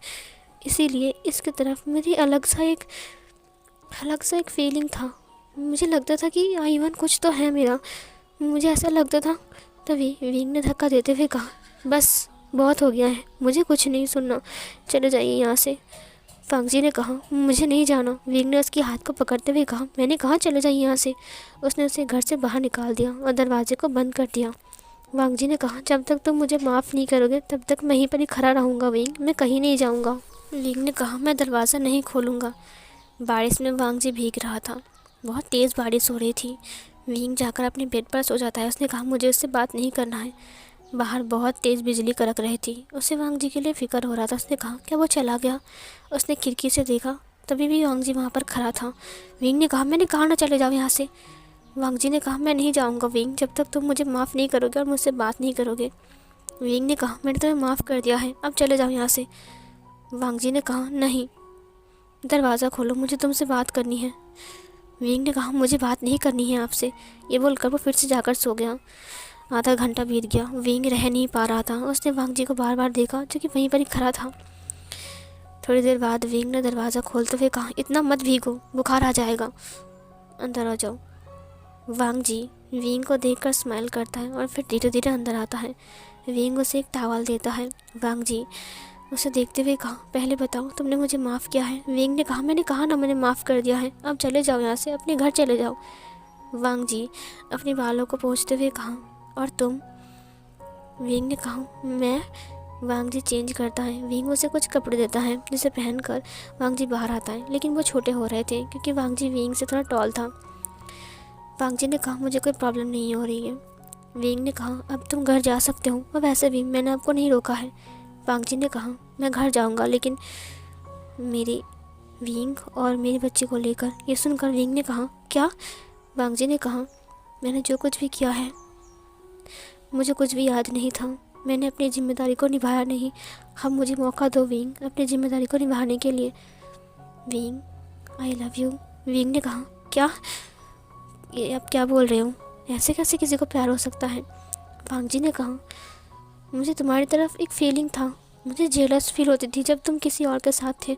Speaker 1: इसीलिए इसकी तरफ मेरी अलग सा एक फीलिंग था। मुझे लगता था कि आईवान कुछ तो है मेरा, मुझे ऐसा लगता था। तभी विंग ने धक्का देते हुए कहा, बस बहुत हो गया है, मुझे कुछ नहीं सुनना, चले जाइए यहाँ से। वांग जी ने कहा, मुझे नहीं जाना। विंग ने उसके हाथ को पकड़ते हुए कहा, मैंने कहा चले जाइए यहाँ से। उसने उसे घर से बाहर निकाल दिया और दरवाजे को बंद कर दिया। वांग जी ने कहा, जब तक तुम मुझे माफ़ नहीं करोगे तब तक मैं यहीं पर ही खड़ा रहूँगा विंग, मैं कहीं नहीं जाऊँगा। विंग ने कहा, मैं दरवाज़ा नहीं खोलूँगा। बारिश में वांग जी भीग रहा था। बहुत तेज़ बारिश हो रही थी। विंग जाकर अपने बेड पर सो जाता है। उसने कहा, मुझे उससे बात नहीं करना है। बाहर बहुत तेज़ बिजली कड़क रही थी। उसे वांग जी के लिए फ़िक्र हो रहा था। उसने कहा, क्या वो चला गया? उसने खिड़की से देखा, तभी भी वांग जी वहाँ पर खड़ा था। विंग ने कहा, मैंने कहा ना चले जाओ यहाँ से। वांग जी ने कहा, मैं नहीं जाऊँगा विंग, जब तक तुम मुझे माफ़ नहीं करोगे और मुझसे बात नहीं करोगे। विंग ने कहा, मैंने तुम्हें माफ़ कर दिया है, अब चले जाओ यहाँ से। वांग जी ने कहा, नहीं, दरवाज़ा खोलो, मुझे तुमसे बात करनी है। विंग ने कहा, मुझे बात नहीं करनी है आपसे। ये बोलकर वो फिर से जाकर सो गया। आधा घंटा बीत गया। विंग रह नहीं पा रहा था। उसने वांग जी को बार बार देखा जो कि वहीं पर ही खड़ा था। थोड़ी देर बाद विंग ने दरवाज़ा खोलते हुए कहा, इतना मत भीगो, बुखार आ जाएगा, अंदर आ जाओ। वांग जी विंग को देखकर स्माइल करता है और फिर धीरे धीरे अंदर आता है। विंग उसे एक टॉवल देता है। वांग जी उसे देखते हुए कहा, पहले बताओ तुमने मुझे माफ़ किया है? विंग ने कहा, मैंने कहा ना, मैंने माफ़ कर दिया है, अब चले जाओ यहाँ से, अपने घर चले जाओ। वांग जी अपने बालों को पोंछते हुए कहा, और तुम? विंग ने कहा, मैं। वांग जी चेंज करता है। विंग उसे कुछ कपड़े देता है जिसे पहनकर वांग जी बाहर आता है, लेकिन वो छोटे हो रहे थे क्योंकि वांग जी विंग से थोड़ा टॉल था। वांग जी ने कहा, मुझे कोई प्रॉब्लम नहीं हो रही है। विंग ने कहा, अब तुम घर जा सकते हो, और वैसे भी मैंने आपको नहीं रोका है। वांग जी ने कहा, मैं घर जाऊंगा, लेकिन मेरी विंग और मेरे बच्चे को लेकर। ये सुनकर विंग ने कहा, क्या? वांग जी ने कहा, मैंने जो कुछ भी किया है मुझे कुछ भी याद नहीं था, मैंने अपनी जिम्मेदारी को निभाया नहीं। अब मुझे मौका दो विंग, अपनी जिम्मेदारी को निभाने के लिए। Wing, I love you. Wing ने कहा, क्या? ये आप क्या बोल रहे हो? ऐसे कैसे किसी को प्यार हो सकता है? वांग जी ने कहा, मुझे तुम्हारी तरफ एक फीलिंग था, मुझे जेलस फील होती थी जब तुम किसी और के साथ थे।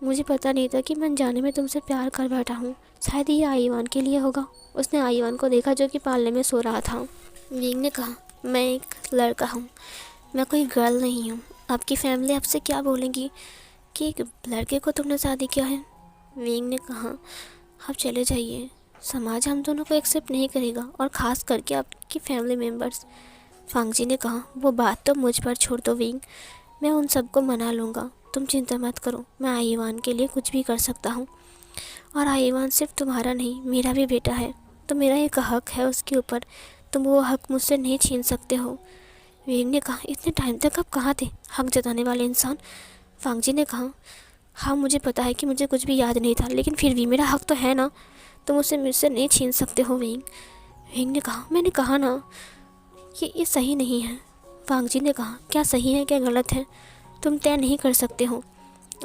Speaker 1: मुझे पता नहीं था कि मैं अनजाने में तुमसे प्यार कर बैठा हूँ। शायद ये आईवान के लिए होगा। उसने आईवान को देखा जो कि पालने में सो रहा था। विंग ने कहा, मैं एक लड़का हूँ, मैं कोई गर्ल नहीं हूँ। आपकी फैमिली आपसे क्या बोलेंगी कि एक लड़के को तुमने शादी किया है। विंग ने कहा, आप चले जाइए, समाज हम दोनों को एक्सेप्ट नहीं करेगा, और ख़ास करके आपकी फैमिली मेम्बर्स। फांगजी ने कहा, वो बात तो मुझ पर छोड़ दो विंग, मैं उन सबको मना लूँगा, तुम चिंता मत करो। मैं आईवान के लिए कुछ भी कर सकता हूँ, और आईवान सिर्फ तुम्हारा नहीं मेरा भी बेटा है, तो मेरा एक हक है उसके ऊपर, तुम वो हक मुझसे नहीं छीन सकते हो। विंग ने कहा, इतने टाइम तक आप कहाँ थे हक जताने वाले इंसान। फांगजी ने कहा, हाँ मुझे पता है कि मुझे कुछ भी याद नहीं था, लेकिन फिर भी मेरा हक तो है ना, तुम उसे मुझसे नहीं छीन सकते हो विंग। विंग ने कहा, मैंने कहा ना कि ये सही नहीं है। फांगजी ने कहा, क्या सही है क्या गलत है तुम तय नहीं कर सकते हो।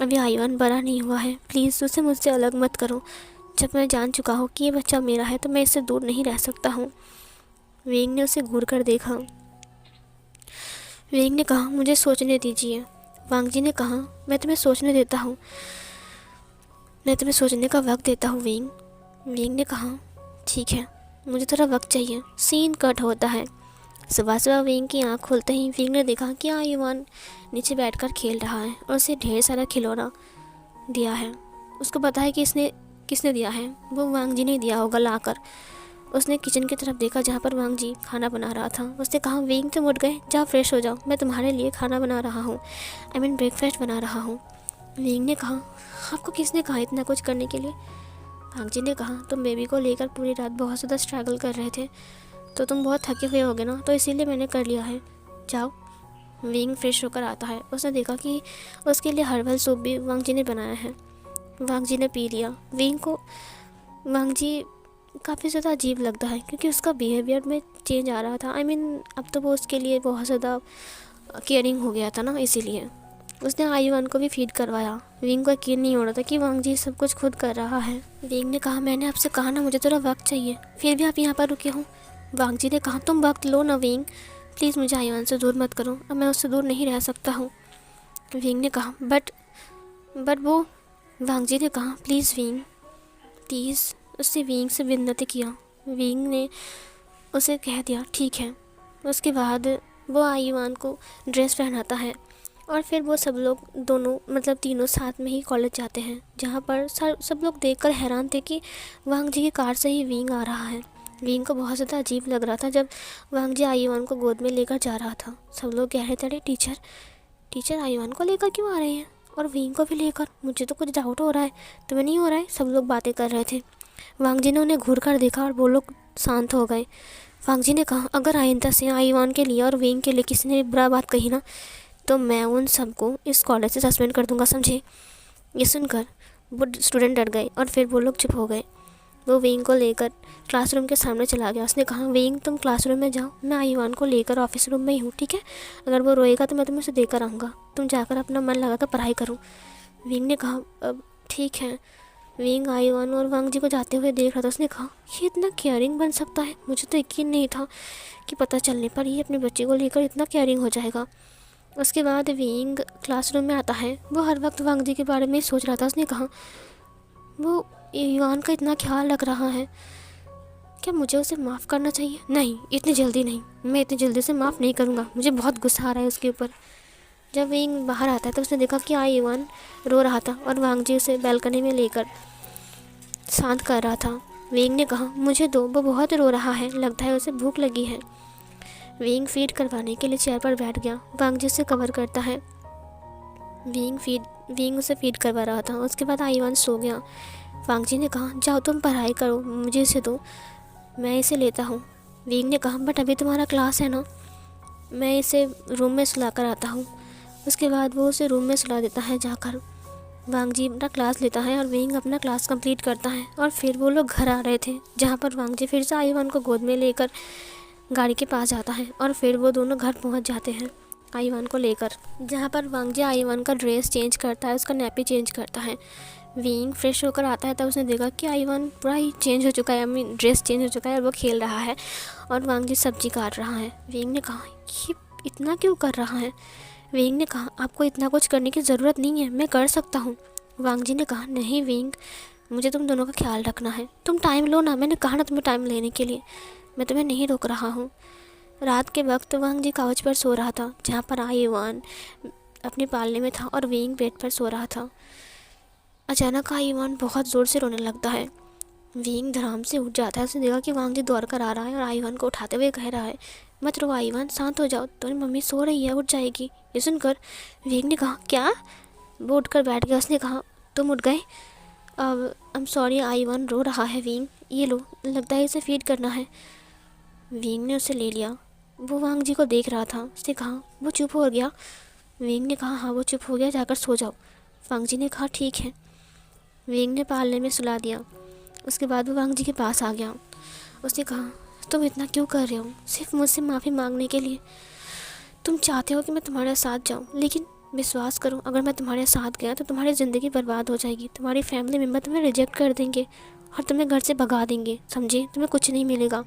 Speaker 1: अभी आईवान बड़ा नहीं हुआ है, प्लीज़ उसे मुझसे अलग मत करो। जब मैं जान चुका हूँ कि ये बच्चा मेरा है तो मैं इससे दूर नहीं रह सकता हूँ। विंग ने उसे घूर कर देखा। विंग ने कहा, मुझे सोचने दीजिए। वांगजी ने कहा, मैं तुम्हें सोचने देता हूँ, मैं तुम्हें सोचने का वक्त देता हूँ विंग। विंग ने कहा, ठीक है, मुझे थोड़ा वक्त चाहिए। सीन कट होता है। सुबह सुबह विंग की आँख खुलते ही विंग ने देखा कि आयुवान नीचे बैठकर खेल रहा है और उसे ढेर सारा खिलौना दिया है। उसको पता है कि इसने किसने दिया है, वो वांगजी ने दिया होगा लाकर। उसने किचन की तरफ देखा जहाँ पर वांगजी खाना बना रहा था। उसने कहा, विंग तुम उठ गए, जाओ फ्रेश हो जाओ, मैं तुम्हारे लिए खाना बना रहा हूँ, आई मीन ब्रेकफास्ट बना रहा हूँ। विंग ने कहा, आपको किसने कहा इतना कुछ करने के लिए। वांगजी ने कहा, तुम बेबी को लेकर पूरी रात बहुत ज़्यादा स्ट्रगल कर रहे थे, तो तुम बहुत थके हुए होगे ना, तो इसीलिए मैंने कर लिया है, जाओ। विंग फ्रेश होकर आता है। उसने देखा कि उसके लिए हर्बल सूप भी वांगजी ने बनाया है। वांगजी ने पी लिया। विंग को वांगजी काफ़ी ज़्यादा अजीब लगता है क्योंकि उसका बिहेवियर में चेंज आ रहा था। आई मीन अब तो वो उसके लिए बहुत ज़्यादा केयरिंग हो गया था ना, इसीलिए उसने आयुवान को भी फीड करवाया। विंग को यकीन नहीं हो रहा था कि वांगजी सब कुछ खुद कर रहा है। विंग ने कहा, मैंने आपसे कहा ना मुझे थोड़ा वक्त चाहिए, फिर भी आप यहाँ पर रुके हो। वांगजी ने कहा, तुम वक्त लो ना विंग, प्लीज़ मुझे आयुवान से दूर मत करो, अब मैं उससे दूर नहीं रह सकता हूँ। विंग ने कहा, बट वो। वांगजी ने कहा, प्लीज़ विंग, प्लीज़। उसने विंग से विनती किया। विंग ने उसे कह दिया, ठीक है। उसके बाद वो आयुवान को ड्रेस पहनाता है और फिर वो सब लोग दोनों मतलब तीनों साथ में ही कॉलेज जाते हैं, जहाँ पर सब लोग देखकर हैरान थे कि वांगजी की कार से ही विंग आ रहा है। विंग को बहुत ज़्यादा अजीब लग रहा था जब वांगजी आयुवान को गोद में लेकर जा रहा था। सब लोग कह रहे थे, अरे टीचर आयुवान को लेकर क्यों आ रहे हैं और विंग को भी लेकर, मुझे तो कुछ डाउट हो रहा है, तुम्हें नहीं हो रहा है। सब लोग बातें कर रहे थे। वांगजी ने उन्हें घूर कर देखा और वो लोग शांत हो गए। वांगजी ने कहा, अगर आइंदा से आयुवान के लिए और विंग के लिए किसी ने बुरा बात कही ना, तो मैं उन सबको इस कॉलेज से सस्पेंड कर दूंगा, समझे। ये सुनकर वो स्टूडेंट डर गए और फिर वो लोग चुप हो गए। वो विंग को लेकर क्लासरूम के सामने चला गया। उसने कहा, विंग तुम क्लासरूम में जाओ, मैं आयुवान को लेकर ऑफिस रूम में ही हूँ, ठीक है। अगर वो रोएगा तो मैं तुम्हें उसे देकर आऊँगा, तुम जाकर अपना मन लगा कर पढ़ाई करो। विंग ने कहा, अब ठीक है। विंग आयुवान और वांगजी को जाते हुए देख रहा था। उसने कहा, ये इतना केयरिंग बन सकता है, मुझे तो यकीन नहीं था कि पता चलने पर ये अपने बच्चे को लेकर इतना केयरिंग हो जाएगा। उसके बाद विंग क्लासरूम में आता है। वो हर वक्त वांगजी के बारे में सोच रहा था। उसने कहा, वो युवान का इतना ख्याल रख रहा है, क्या मुझे उसे माफ़ करना चाहिए। नहीं, इतनी जल्दी नहीं, मैं इतनी जल्दी से माफ़ नहीं करूँगा, मुझे बहुत गुस्सा आ रहा है उसके ऊपर। जब विंग बाहर आता है तो उसने देखा कि युवान रो रहा था और वांगजी उसे बैल्कनी में लेकर शांत कर रहा था। विंग ने कहा, मुझे दो, वो बहुत रो रहा है, लगता है उसे भूख लगी है। विंग फीड करवाने के लिए चेयर पर बैठ गया। वांगजी उसे कवर करता है। विंग उसे फीड करवा रहा था। उसके बाद आयुवान सो गया। वांगजी ने कहा, जाओ तुम पढ़ाई करो, मुझे इसे दो, मैं इसे लेता हूँ। विंग ने कहा, बट अभी तुम्हारा क्लास है ना, मैं इसे रूम में सुला कर आता हूँ। उसके बाद वो उसे रूम में सुला देता है जाकर। वांगजी अपना क्लास लेता है और विंग अपना क्लास कंप्लीट करता है और फिर वो लोग घर आ रहे थे, जहाँ पर वांगजी फिर से आयुवान को गोद में लेकर गाड़ी के पास जाता है और फिर वो दोनों घर पहुँच जाते हैं आयुवान को लेकर, जहाँ पर वांगजी आयुवान का ड्रेस चेंज करता है, उसका नैपी चेंज करता है। विंग फ्रेश होकर आता है तब उसने देखा कि आयुवान पूरा ही चेंज हो चुका है, ड्रेस चेंज हो चुका है और वो खेल रहा है और वांगजी सब्जी काट रहा है। विंग ने कहा, ये इतना क्यों कर रहा है? विंग ने कहा, आपको इतना कुछ करने की ज़रूरत नहीं है, मैं कर सकता हूँ। वांग जी ने कहा, नहीं विंग, मुझे तुम दोनों का ख्याल रखना है, तुम टाइम लो ना, मैंने कहा ना तुम्हें टाइम लेने के लिए, मैं तुम्हें नहीं रोक रहा हूँ। रात के वक्त वांग जी काउच पर सो रहा था, जहाँ पर आईवान अपने पालने में था और विंग बेड पर सो रहा था। अचानक आईवान बहुत ज़ोर से रोने लगता है। विंग धड़ाम से उठ जाता है, उसने देखा कि वांग जी दौड़ कर आ रहा है और आईवान को उठाते हुए कह रहा है, मत रो आईवान, शांत हो जाओ, तुम्हारी मम्मी सो रही है, उठ जाएगी। ये सुनकर विंग ने कहा, क्या? वो उठकर बैठ गया। उसने कहा, तुम उठ गए? अब आई एम सॉरी, आईवान रो रहा है विंग, ये लो, लगता है इसे फीड करना है। विंग ने उसे ले लिया। वो वांग जी को देख रहा था। उसने कहा, वो चुप हो गया? विंग ने कहा, हाँ वो चुप हो गया, जाकर सो जाओ। वांग जी ने कहा, ठीक है। विंग ने पालने में सुला दिया। उसके बाद वो वांग जी के पास आ गया। उसने कहा, तुम इतना क्यों कर रहे हो, सिर्फ मुझसे माफ़ी मांगने के लिए? तुम चाहते हो कि मैं तुम्हारे साथ जाऊं, लेकिन विश्वास करो, अगर मैं तुम्हारे साथ गया तो तुम्हारी ज़िंदगी बर्बाद हो जाएगी, तुम्हारी फैमिली मेम्बर तुम्हें रिजेक्ट कर देंगे और तुम्हें घर से भगा देंगे, समझे? तुम्हें कुछ नहीं मिलेगा।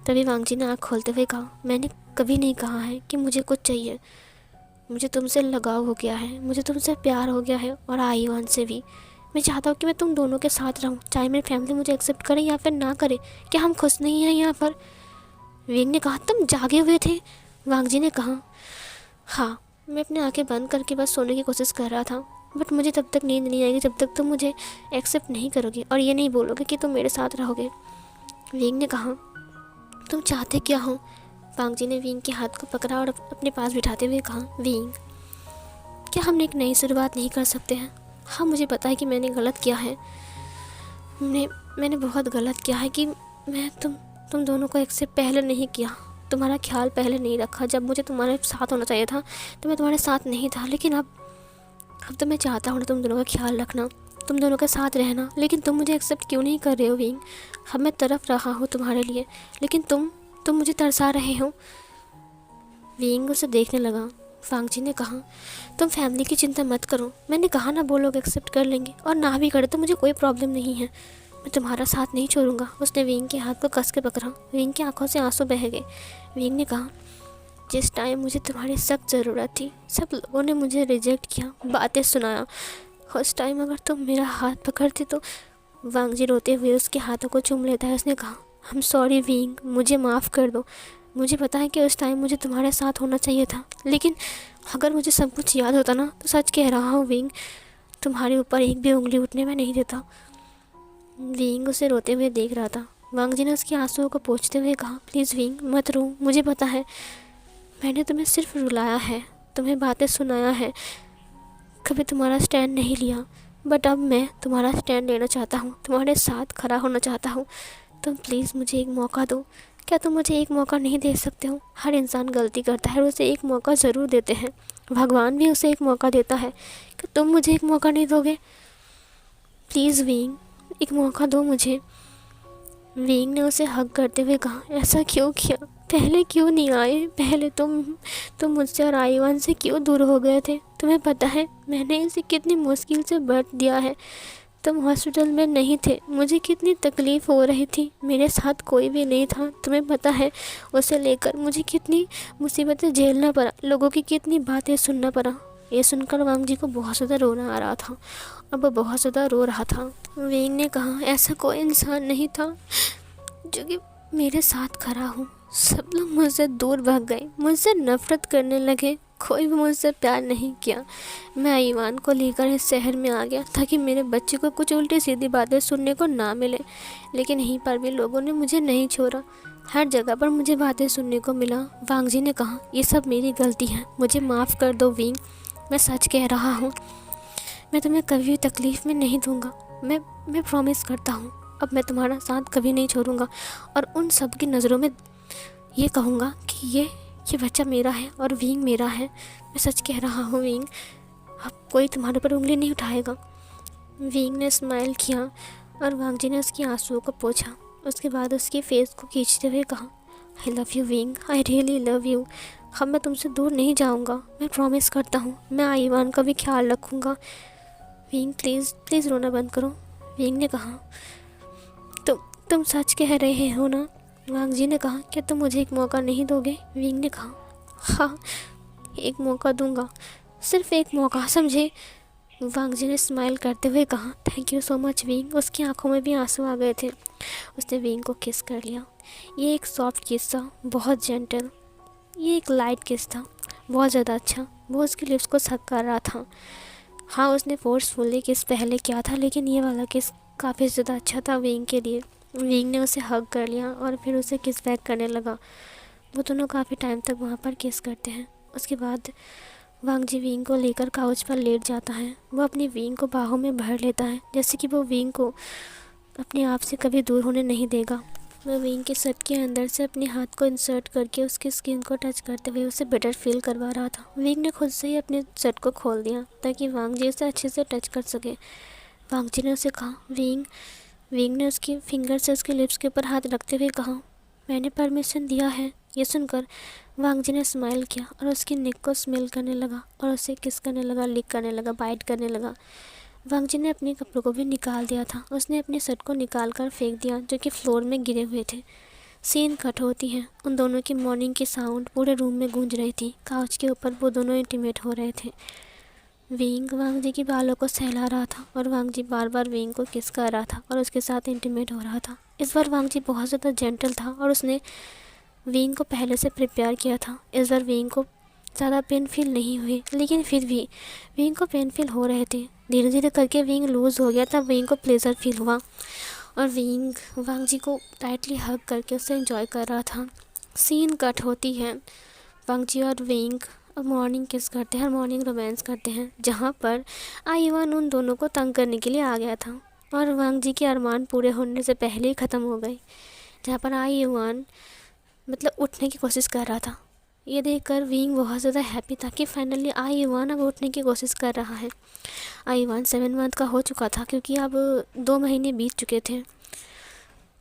Speaker 1: तभी वांग जी ने आँख खोलते हुए कहा, मैंने कभी नहीं कहा है कि मुझे कुछ चाहिए, मुझे तुमसे लगाव हो गया है, मुझे तुमसे प्यार हो गया है और आईवान से भी। मैं चाहता हूँ कि मैं तुम दोनों के साथ रहूँ, चाहे मेरी फैमिली मुझे एक्सेप्ट करे या फिर ना करे। क्या हम खुश नहीं हैं यहाँ पर? विंग ने कहा, तुम जागे हुए थे? वांग जी ने कहा, हाँ, मैं अपनी आंखें बंद करके बस सोने की कोशिश कर रहा था, बट मुझे तब तक नींद नहीं आएगी जब तक तुम मुझे एक्सेप्ट नहीं करोगे और ये नहीं बोलोगे कि तुम मेरे साथ रहोगे। विंग ने कहा, तुम चाहते क्या हो? वांग जी ने विंग के हाथ को पकड़ा और अपने पास बिठाते हुए कहा, विंग, क्या हम एक नई शुरुआत नहीं कर सकते हैं? हाँ, मुझे पता है कि मैंने गलत किया है, मैंने बहुत गलत किया है कि मैं तुम दोनों को एक्सेप्ट पहले नहीं किया, तुम्हारा ख्याल पहले नहीं रखा। जब मुझे तुम्हारे साथ होना चाहिए था तो मैं तुम्हारे साथ नहीं था, लेकिन अब तो मैं चाहता हूँ तुम दोनों का ख्याल रखना, तुम दोनों के साथ रहना, लेकिन तुम मुझे एक्सेप्ट क्यों नहीं कर रहे हो विंग? अब मैं तरफ रहा हूँ तुम्हारे लिए, लेकिन तुम मुझे तरसा रहे हो। विंग उसे देखने लगा। वांग जी ने कहा, तुम फैमिली की चिंता मत करो, मैंने कहा ना वो लोग एक्सेप्ट कर लेंगे, और ना भी करे तो मुझे कोई प्रॉब्लम नहीं है, मैं तुम्हारा साथ नहीं छोड़ूंगा। उसने विंग के हाथ को कस के पकड़ा। विंग की आंखों से आंसू बह गए। विंग ने कहा, जिस टाइम मुझे तुम्हारी सख्त ज़रूरत थी, सब लोगों ने मुझे रिजेक्ट किया, बातें सुनाया, उस टाइम अगर तुम मेरा हाथ पकड़ते तो। वांग जी रोते हुए उसके हाथों को चूम लेता है। उसने कहा, आई एम सॉरी विंग, मुझे माफ़ कर दो, मुझे पता है कि उस टाइम मुझे तुम्हारे साथ होना चाहिए था, लेकिन अगर मुझे सब कुछ याद होता ना तो सच कह रहा हूँ विंग, तुम्हारे ऊपर एक भी उंगली उठने में नहीं देता। विंग उसे रोते हुए देख रहा था। वांग जी ने उसके आंसुओं को पोंछते हुए कहा, प्लीज़ विंग मत रो, मुझे पता है मैंने तुम्हें सिर्फ रुलाया है, तुम्हें बातें सुनाया है, कभी तुम्हारा स्टैंड नहीं लिया, बट अब मैं तुम्हारा स्टैंड लेना चाहता हूँ, तुम्हारे साथ खड़ा होना चाहता हूँ। तुम प्लीज़ मुझे एक मौका दो। क्या तुम मुझे एक मौका नहीं दे सकते हो? हर इंसान गलती करता है और उसे एक मौका ज़रूर देते हैं, भगवान भी उसे एक मौका देता है। क्या तुम मुझे एक मौका नहीं दोगे? प्लीज़ विंग, एक मौका दो मुझे। विंग ने उसे हग करते हुए कहा, ऐसा क्यों किया? पहले क्यों नहीं आए? पहले तुम मुझसे और आईवान से क्यों दूर हो गए थे? तुम्हें पता है मैंने इसे कितनी मुश्किल से बर्थ दिया है। तुम हॉस्पिटल में नहीं थे, मुझे कितनी तकलीफ़ हो रही थी, मेरे साथ कोई भी नहीं था, तुम्हें पता है उसे लेकर मुझे कितनी मुसीबतें झेलना पड़ा, लोगों की कितनी बातें सुनना पड़ा। ये सुनकर वांग जी को बहुत ज़्यादा रोना आ रहा था। अब वो बहुत ज़्यादा रो रहा था। विंग ने कहा, ऐसा कोई इंसान नहीं था जो कि मेरे साथ खड़ा हो, सब लोग मुझसे दूर भाग गए, मुझसे नफरत करने लगे, कोई भी मुझसे प्यार नहीं किया। मैं आईवान को लेकर इस शहर में आ गया ताकि मेरे बच्चे को कुछ उल्टी सीधी बातें सुनने को ना मिले, लेकिन यहीं पर भी लोगों ने मुझे नहीं छोड़ा, हर जगह पर मुझे बातें सुनने को मिला। वांग जी ने कहा, ये सब मेरी गलती है, मुझे माफ़ कर दो विंग, मैं सच कह रहा हूँ, मैं तुम्हें कभी भी तकलीफ़ में नहीं दूँगा, मैं प्रॉमिस करता हूँ, अब मैं तुम्हारा साथ कभी नहीं छोड़ूंगा और उन सब की नज़रों में ये कहूँगा कि ये बच्चा मेरा है और विंग मेरा है। मैं सच कह रहा हूँ विंग, अब कोई तुम्हारे पर उंगली नहीं उठाएगा। विंग ने स्माइल किया और वांग जी ने उसकी आंसुओं को पोंछा। उसके बाद उसके फेस को खींचते हुए कहा, I love you wing, I really love you. अब मैं तुमसे दूर नहीं जाऊँगा, मैं प्रॉमिस करता हूँ, मैं आईवान का भी ख्याल रखूँगा। विंग प्लीज़ रोना बंद करो। विंग ने कहा, तुम सच कह रहे हो ना? वांग जी ने कहा, क्या तुम मुझे एक मौका नहीं दोगे? विंग ने कहा, हाँ, एक मौका दूंगा, सिर्फ एक मौका, समझे। वांग जी ने स्माइल करते हुए कहा, thank you so much wing. उसकी आंखों में भी आंसू आ गए थे। उसने विंग को किस कर लिया। ये एक सॉफ्ट किस था, बहुत जेंटल। ये एक लाइट किस था, बहुत ज़्यादा अच्छा। वो उसकी लिप्स को हग कर रहा था। हाँ, उसने फोर्सफुली किस पहले किया था, लेकिन ये वाला किस काफ़ी ज़्यादा अच्छा था विंग के लिए। विंग ने उसे हग कर लिया और फिर उसे किस बैक करने लगा। वो दोनों काफ़ी टाइम तक वहाँ पर किस करते हैं। उसके बाद वांग जी विंग को लेकर काउच पर लेट जाता है। वो अपनी विंग को बाहों में भर लेता है, जैसे कि वो विंग को अपने आप से कभी दूर होने नहीं देगा। वह विंग के शर्ट के अंदर से अपने हाथ को इंसर्ट करके उसकी स्किन को टच करते हुए उसे बेटर फील करवा रहा था। विंग ने खुद से ही अपने शर्ट को खोल दिया ताकि वांग जी उसे अच्छे से टच कर सके। वांग जी ने उसे कहा, विंग। विंग ने उसकी फिंगर से उसके लिप्स के ऊपर हाथ रखते हुए कहा, मैंने परमिशन दिया है। ये सुनकर वांग जी ने स्माइल किया और उसकी नेक को स्मेल करने लगा और उसे किस करने लगा, लिक करने लगा, बाइट करने लगा। वांग जी ने अपने कपड़ों को भी निकाल दिया था। उसने अपने शर्ट को निकाल कर फेंक दिया, जो कि फ्लोर में गिरे हुए थे। सीन कट होती है। उन दोनों की मॉर्निंग की साउंड पूरे रूम में गूंज रही थी। काउच के ऊपर वो दोनों इंटीमेट हो रहे थे। विंग वांग जी के बालों को सहला रहा था और वांग जी बार बार विंग को किस कर रहा था और उसके साथ इंटीमेट हो रहा था। इस बार वांग जी बहुत ज़्यादा जेंटल था और उसने विंग को पहले से प्रिपेयर किया था। इस बार विंग को ज़्यादा पेन फील नहीं हुई, लेकिन फिर भी विंग को पेन फील हो रहे थे। धीरे धीरे करके विंग लूज़ हो गया, तब विंग को प्लेजर फील हुआ और विंग वांग जी को टाइटली हग करके उससे एंजॉय कर रहा था। सीन कट होती है। वांग जी और विंग अब मॉर्निंग किस करते हैं और मॉर्निंग रोमांस करते हैं, जहाँ पर आईवान उन दोनों को तंग करने के लिए आ गया था और वांग जी के अरमान पूरे होने से पहले ही ख़त्म हो गए। जहाँ पर आईवान मतलब उठने की कोशिश कर रहा था। ये देखकर विंग बहुत ज़्यादा हैप्पी था कि फाइनली आईवान अब उठने की कोशिश कर रहा है। आईवान 7 मंथ का हो चुका था, क्योंकि अब 2 महीने बीत चुके थे।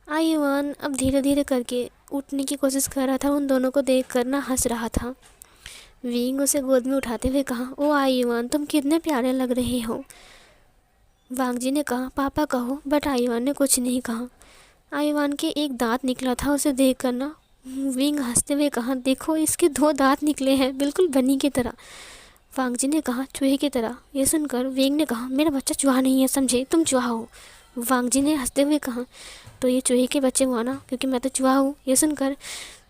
Speaker 1: आईवान अब धीरे धीरे करके उठने की कोशिश कर रहा था। उन दोनों को देख कर ना हंस रहा था। विंग उसे गोद में उठाते हुए कहा, ओ आईवान, तुम कितने प्यारे लग रहे हो। वांग जी ने कहा, पापा कहो, बट आईवान ने कुछ नहीं कहा। आईवान के एक दांत निकला था, उसे देख कर ना विंग हंसते हुए कहा, देखो इसके 2 दांत निकले हैं, बिल्कुल बनी की तरह। वांग जी ने कहा, चूहे की तरह। ये सुनकर विंग ने कहा, मेरा बच्चा चूहा नहीं है, समझे, तुम चूहा हो। वांग जी ने हंसते हुए कहा, तो ये चूहे के बच्चे हुआ ना, क्योंकि मैं तो चूहा हूँ। ये सुनकर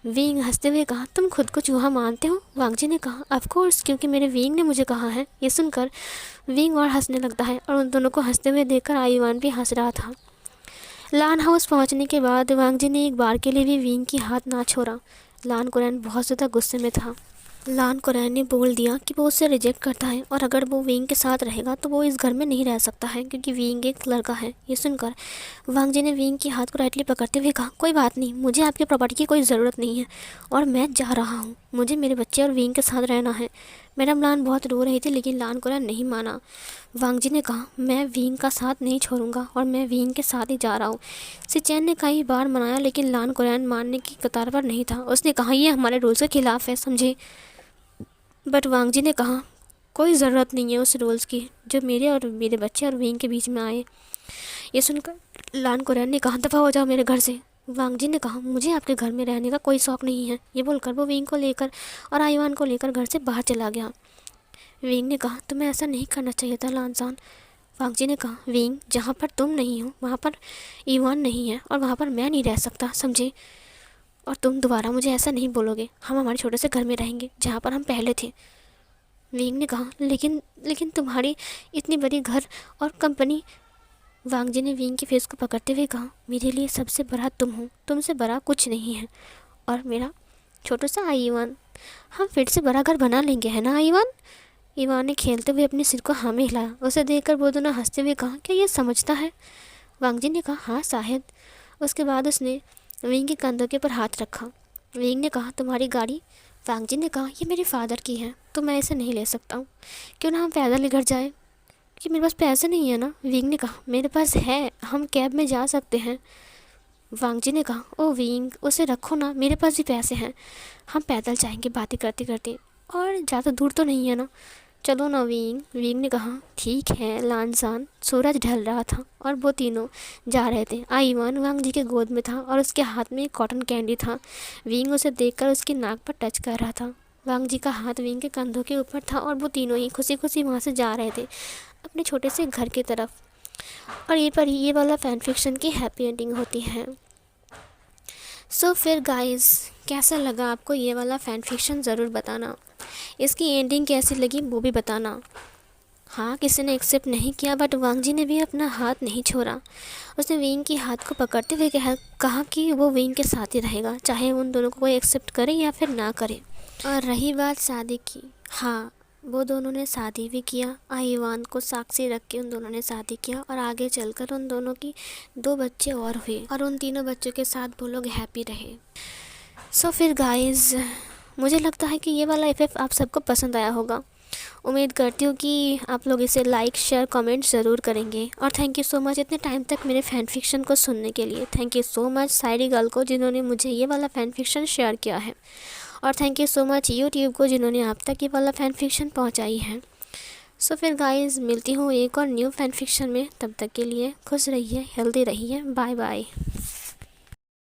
Speaker 1: विंग हंसते हुए कहा, तुम खुद को चूहा मानते हो। वांग जी ने कहा, ऑफ कोर्स, क्योंकि मेरे विंग ने मुझे कहा है। ये सुनकर विंग और हंसने लगता है और उन दोनों को हंसते हुए देखकर आईवान भी हंस रहा था। लान हाउस पहुंचने के बाद वांग जी ने एक बार के लिए भी विंग की हाथ ना छोड़ा। लान कुरैन बहुत ज़्यादा गुस्से में था। लान कुरैन ने बोल दिया कि वो उसे रिजेक्ट करता है और अगर वो विंग के साथ रहेगा तो वो इस घर में नहीं रह सकता है, क्योंकि विंग एक लड़का है। ये सुनकर वांग जी ने विंग की हाथ को राइटली पकड़ते हुए कहा, कोई बात नहीं, मुझे आपकी प्रॉपर्टी की कोई ज़रूरत नहीं है और मैं जा रहा हूँ। मुझे मेरे बच्चे और विंग के साथ रहना है। मैडम लान बहुत रो रही थी, लेकिन लान कुरैन नहीं माना। वांग जी ने कहा, मैं विंग का साथ नहीं छोड़ूंगा और मैं विंग के साथ ही जा रहा हूँ। सिचैन ने कई बार मनाया, लेकिन लान कुरैन मानने की कतार पर नहीं था। उसने कहा, ये हमारे रूल्स के खिलाफ है, समझे। बट वांग जी ने कहा, कोई ज़रूरत नहीं है उस रूल्स की जो मेरे और मेरे बच्चे और विंग के बीच में आए। ये सुनकर लान कुरैन ने कहा, दफ़ा हो जाओ मेरे घर से। वांग जी ने कहा, मुझे आपके घर में रहने का कोई शौक़ नहीं है। ये बोलकर वो विंग को लेकर और आईवान को लेकर घर से बाहर चला गया। विंग ने कहा, तुम्हें ऐसा नहीं करना चाहिए था लानसान। वांग जी ने कहा, विंग, जहाँ पर तुम नहीं हो वहाँ पर ईवान नहीं है और वहाँ पर मैं नहीं रह सकता, समझे। और तुम दोबारा मुझे ऐसा नहीं बोलोगे। हम हमारे छोटे से घर में रहेंगे जहाँ पर हम पहले थे। विंग ने कहा, लेकिन लेकिन तुम्हारी इतनी बड़ी घर और कंपनी। वांग जी ने विंग के फेस को पकड़ते हुए कहा, मेरे लिए सबसे बड़ा तुम हो, तुमसे बड़ा कुछ नहीं है। और मेरा छोटा सा आईवान, हम फिर से बड़ा घर बना लेंगे, है ना आईवान। ईवान ने खेलते हुए अपने सिर को हाँ में हिलाया। उसे देखकर वो दोनों हंसते हुए कहा, क्या ये समझता है। वांग जी ने कहा, हाँ शायद। उसके बाद उसने विंग के कंधों के ऊपर हाथ रखा। विंग ने कहा, तुम्हारी गाड़ी। वांग जी ने कहा, ये मेरे फादर की है तो मैं इसे नहीं ले सकता हूँ। क्यों ना हम पैदल ही घर जाए, कि मेरे पास पैसे नहीं है ना। विंग ने कहा, मेरे पास है, हम कैब में जा सकते हैं। वांग जी ने कहा, ओ विंग, उसे रखो ना, मेरे पास भी पैसे हैं, हम पैदल जाएंगे बातें करते करते, और ज़्यादा दूर तो नहीं है ना, चलो ना विंग। विंग ने कहा, ठीक है लानसान। सूरज ढल रहा था और वो तीनों जा रहे थे। आईवान वांग जी के गोद में था और उसके हाथ में एक कॉटन कैंडी था। विंग उसे देखकर उसकी नाक पर टच कर रहा था। वांग जी का हाथ विंग के कंधों के ऊपर था और वो तीनों ही खुशी खुशी वहाँ से जा रहे थे अपने छोटे से घर की तरफ। और ये वाला फैन फिक्शन की हैप्पी एंडिंग होती है। सो फिर गाइस, कैसा लगा आपको ये वाला फैन फिक्शन ज़रूर बताना। इसकी एंडिंग कैसी लगी वो भी बताना। हाँ, किसी ने एक्सेप्ट नहीं किया बट वांग जी ने भी अपना हाथ नहीं छोड़ा। उसने विंग के हाथ को पकड़ते हुए कहा कि वो विंग के साथ ही रहेगा, चाहे उन दोनों को कोई एक्सेप्ट करे या फिर ना करे। और रही बात शादी की, हाँ, वो दोनों ने शादी भी किया। आईवान को साक्षी रख के उन दोनों ने शादी किया और आगे चलकर उन दोनों की 2 बच्चे और हुए और उन तीनों बच्चों के साथ वो लोग हैप्पी रहे। सो फिर गाइस, मुझे लगता है कि ये वाला एफएफ आप सबको पसंद आया होगा। उम्मीद करती हूँ कि आप लोग इसे लाइक शेयर कमेंट ज़रूर करेंगे। और थैंक यू सो मच इतने टाइम तक मेरे फ़ैन फिक्शन को सुनने के लिए। Thank you so much Sairi girl को जिन्होंने मुझे ये वाला फ़ैन फिक्शन शेयर किया है। और thank you so much YouTube को जिन्होंने आप तक ये वाला फ़ैन फिक्शन पहुँचाई है। सो फिर गाइस, मिलती हूँ एक और न्यू फ़ैन फिक्शन में। तब तक के लिए खुश रहिए, हेल्दी रहिए, बाय बाय।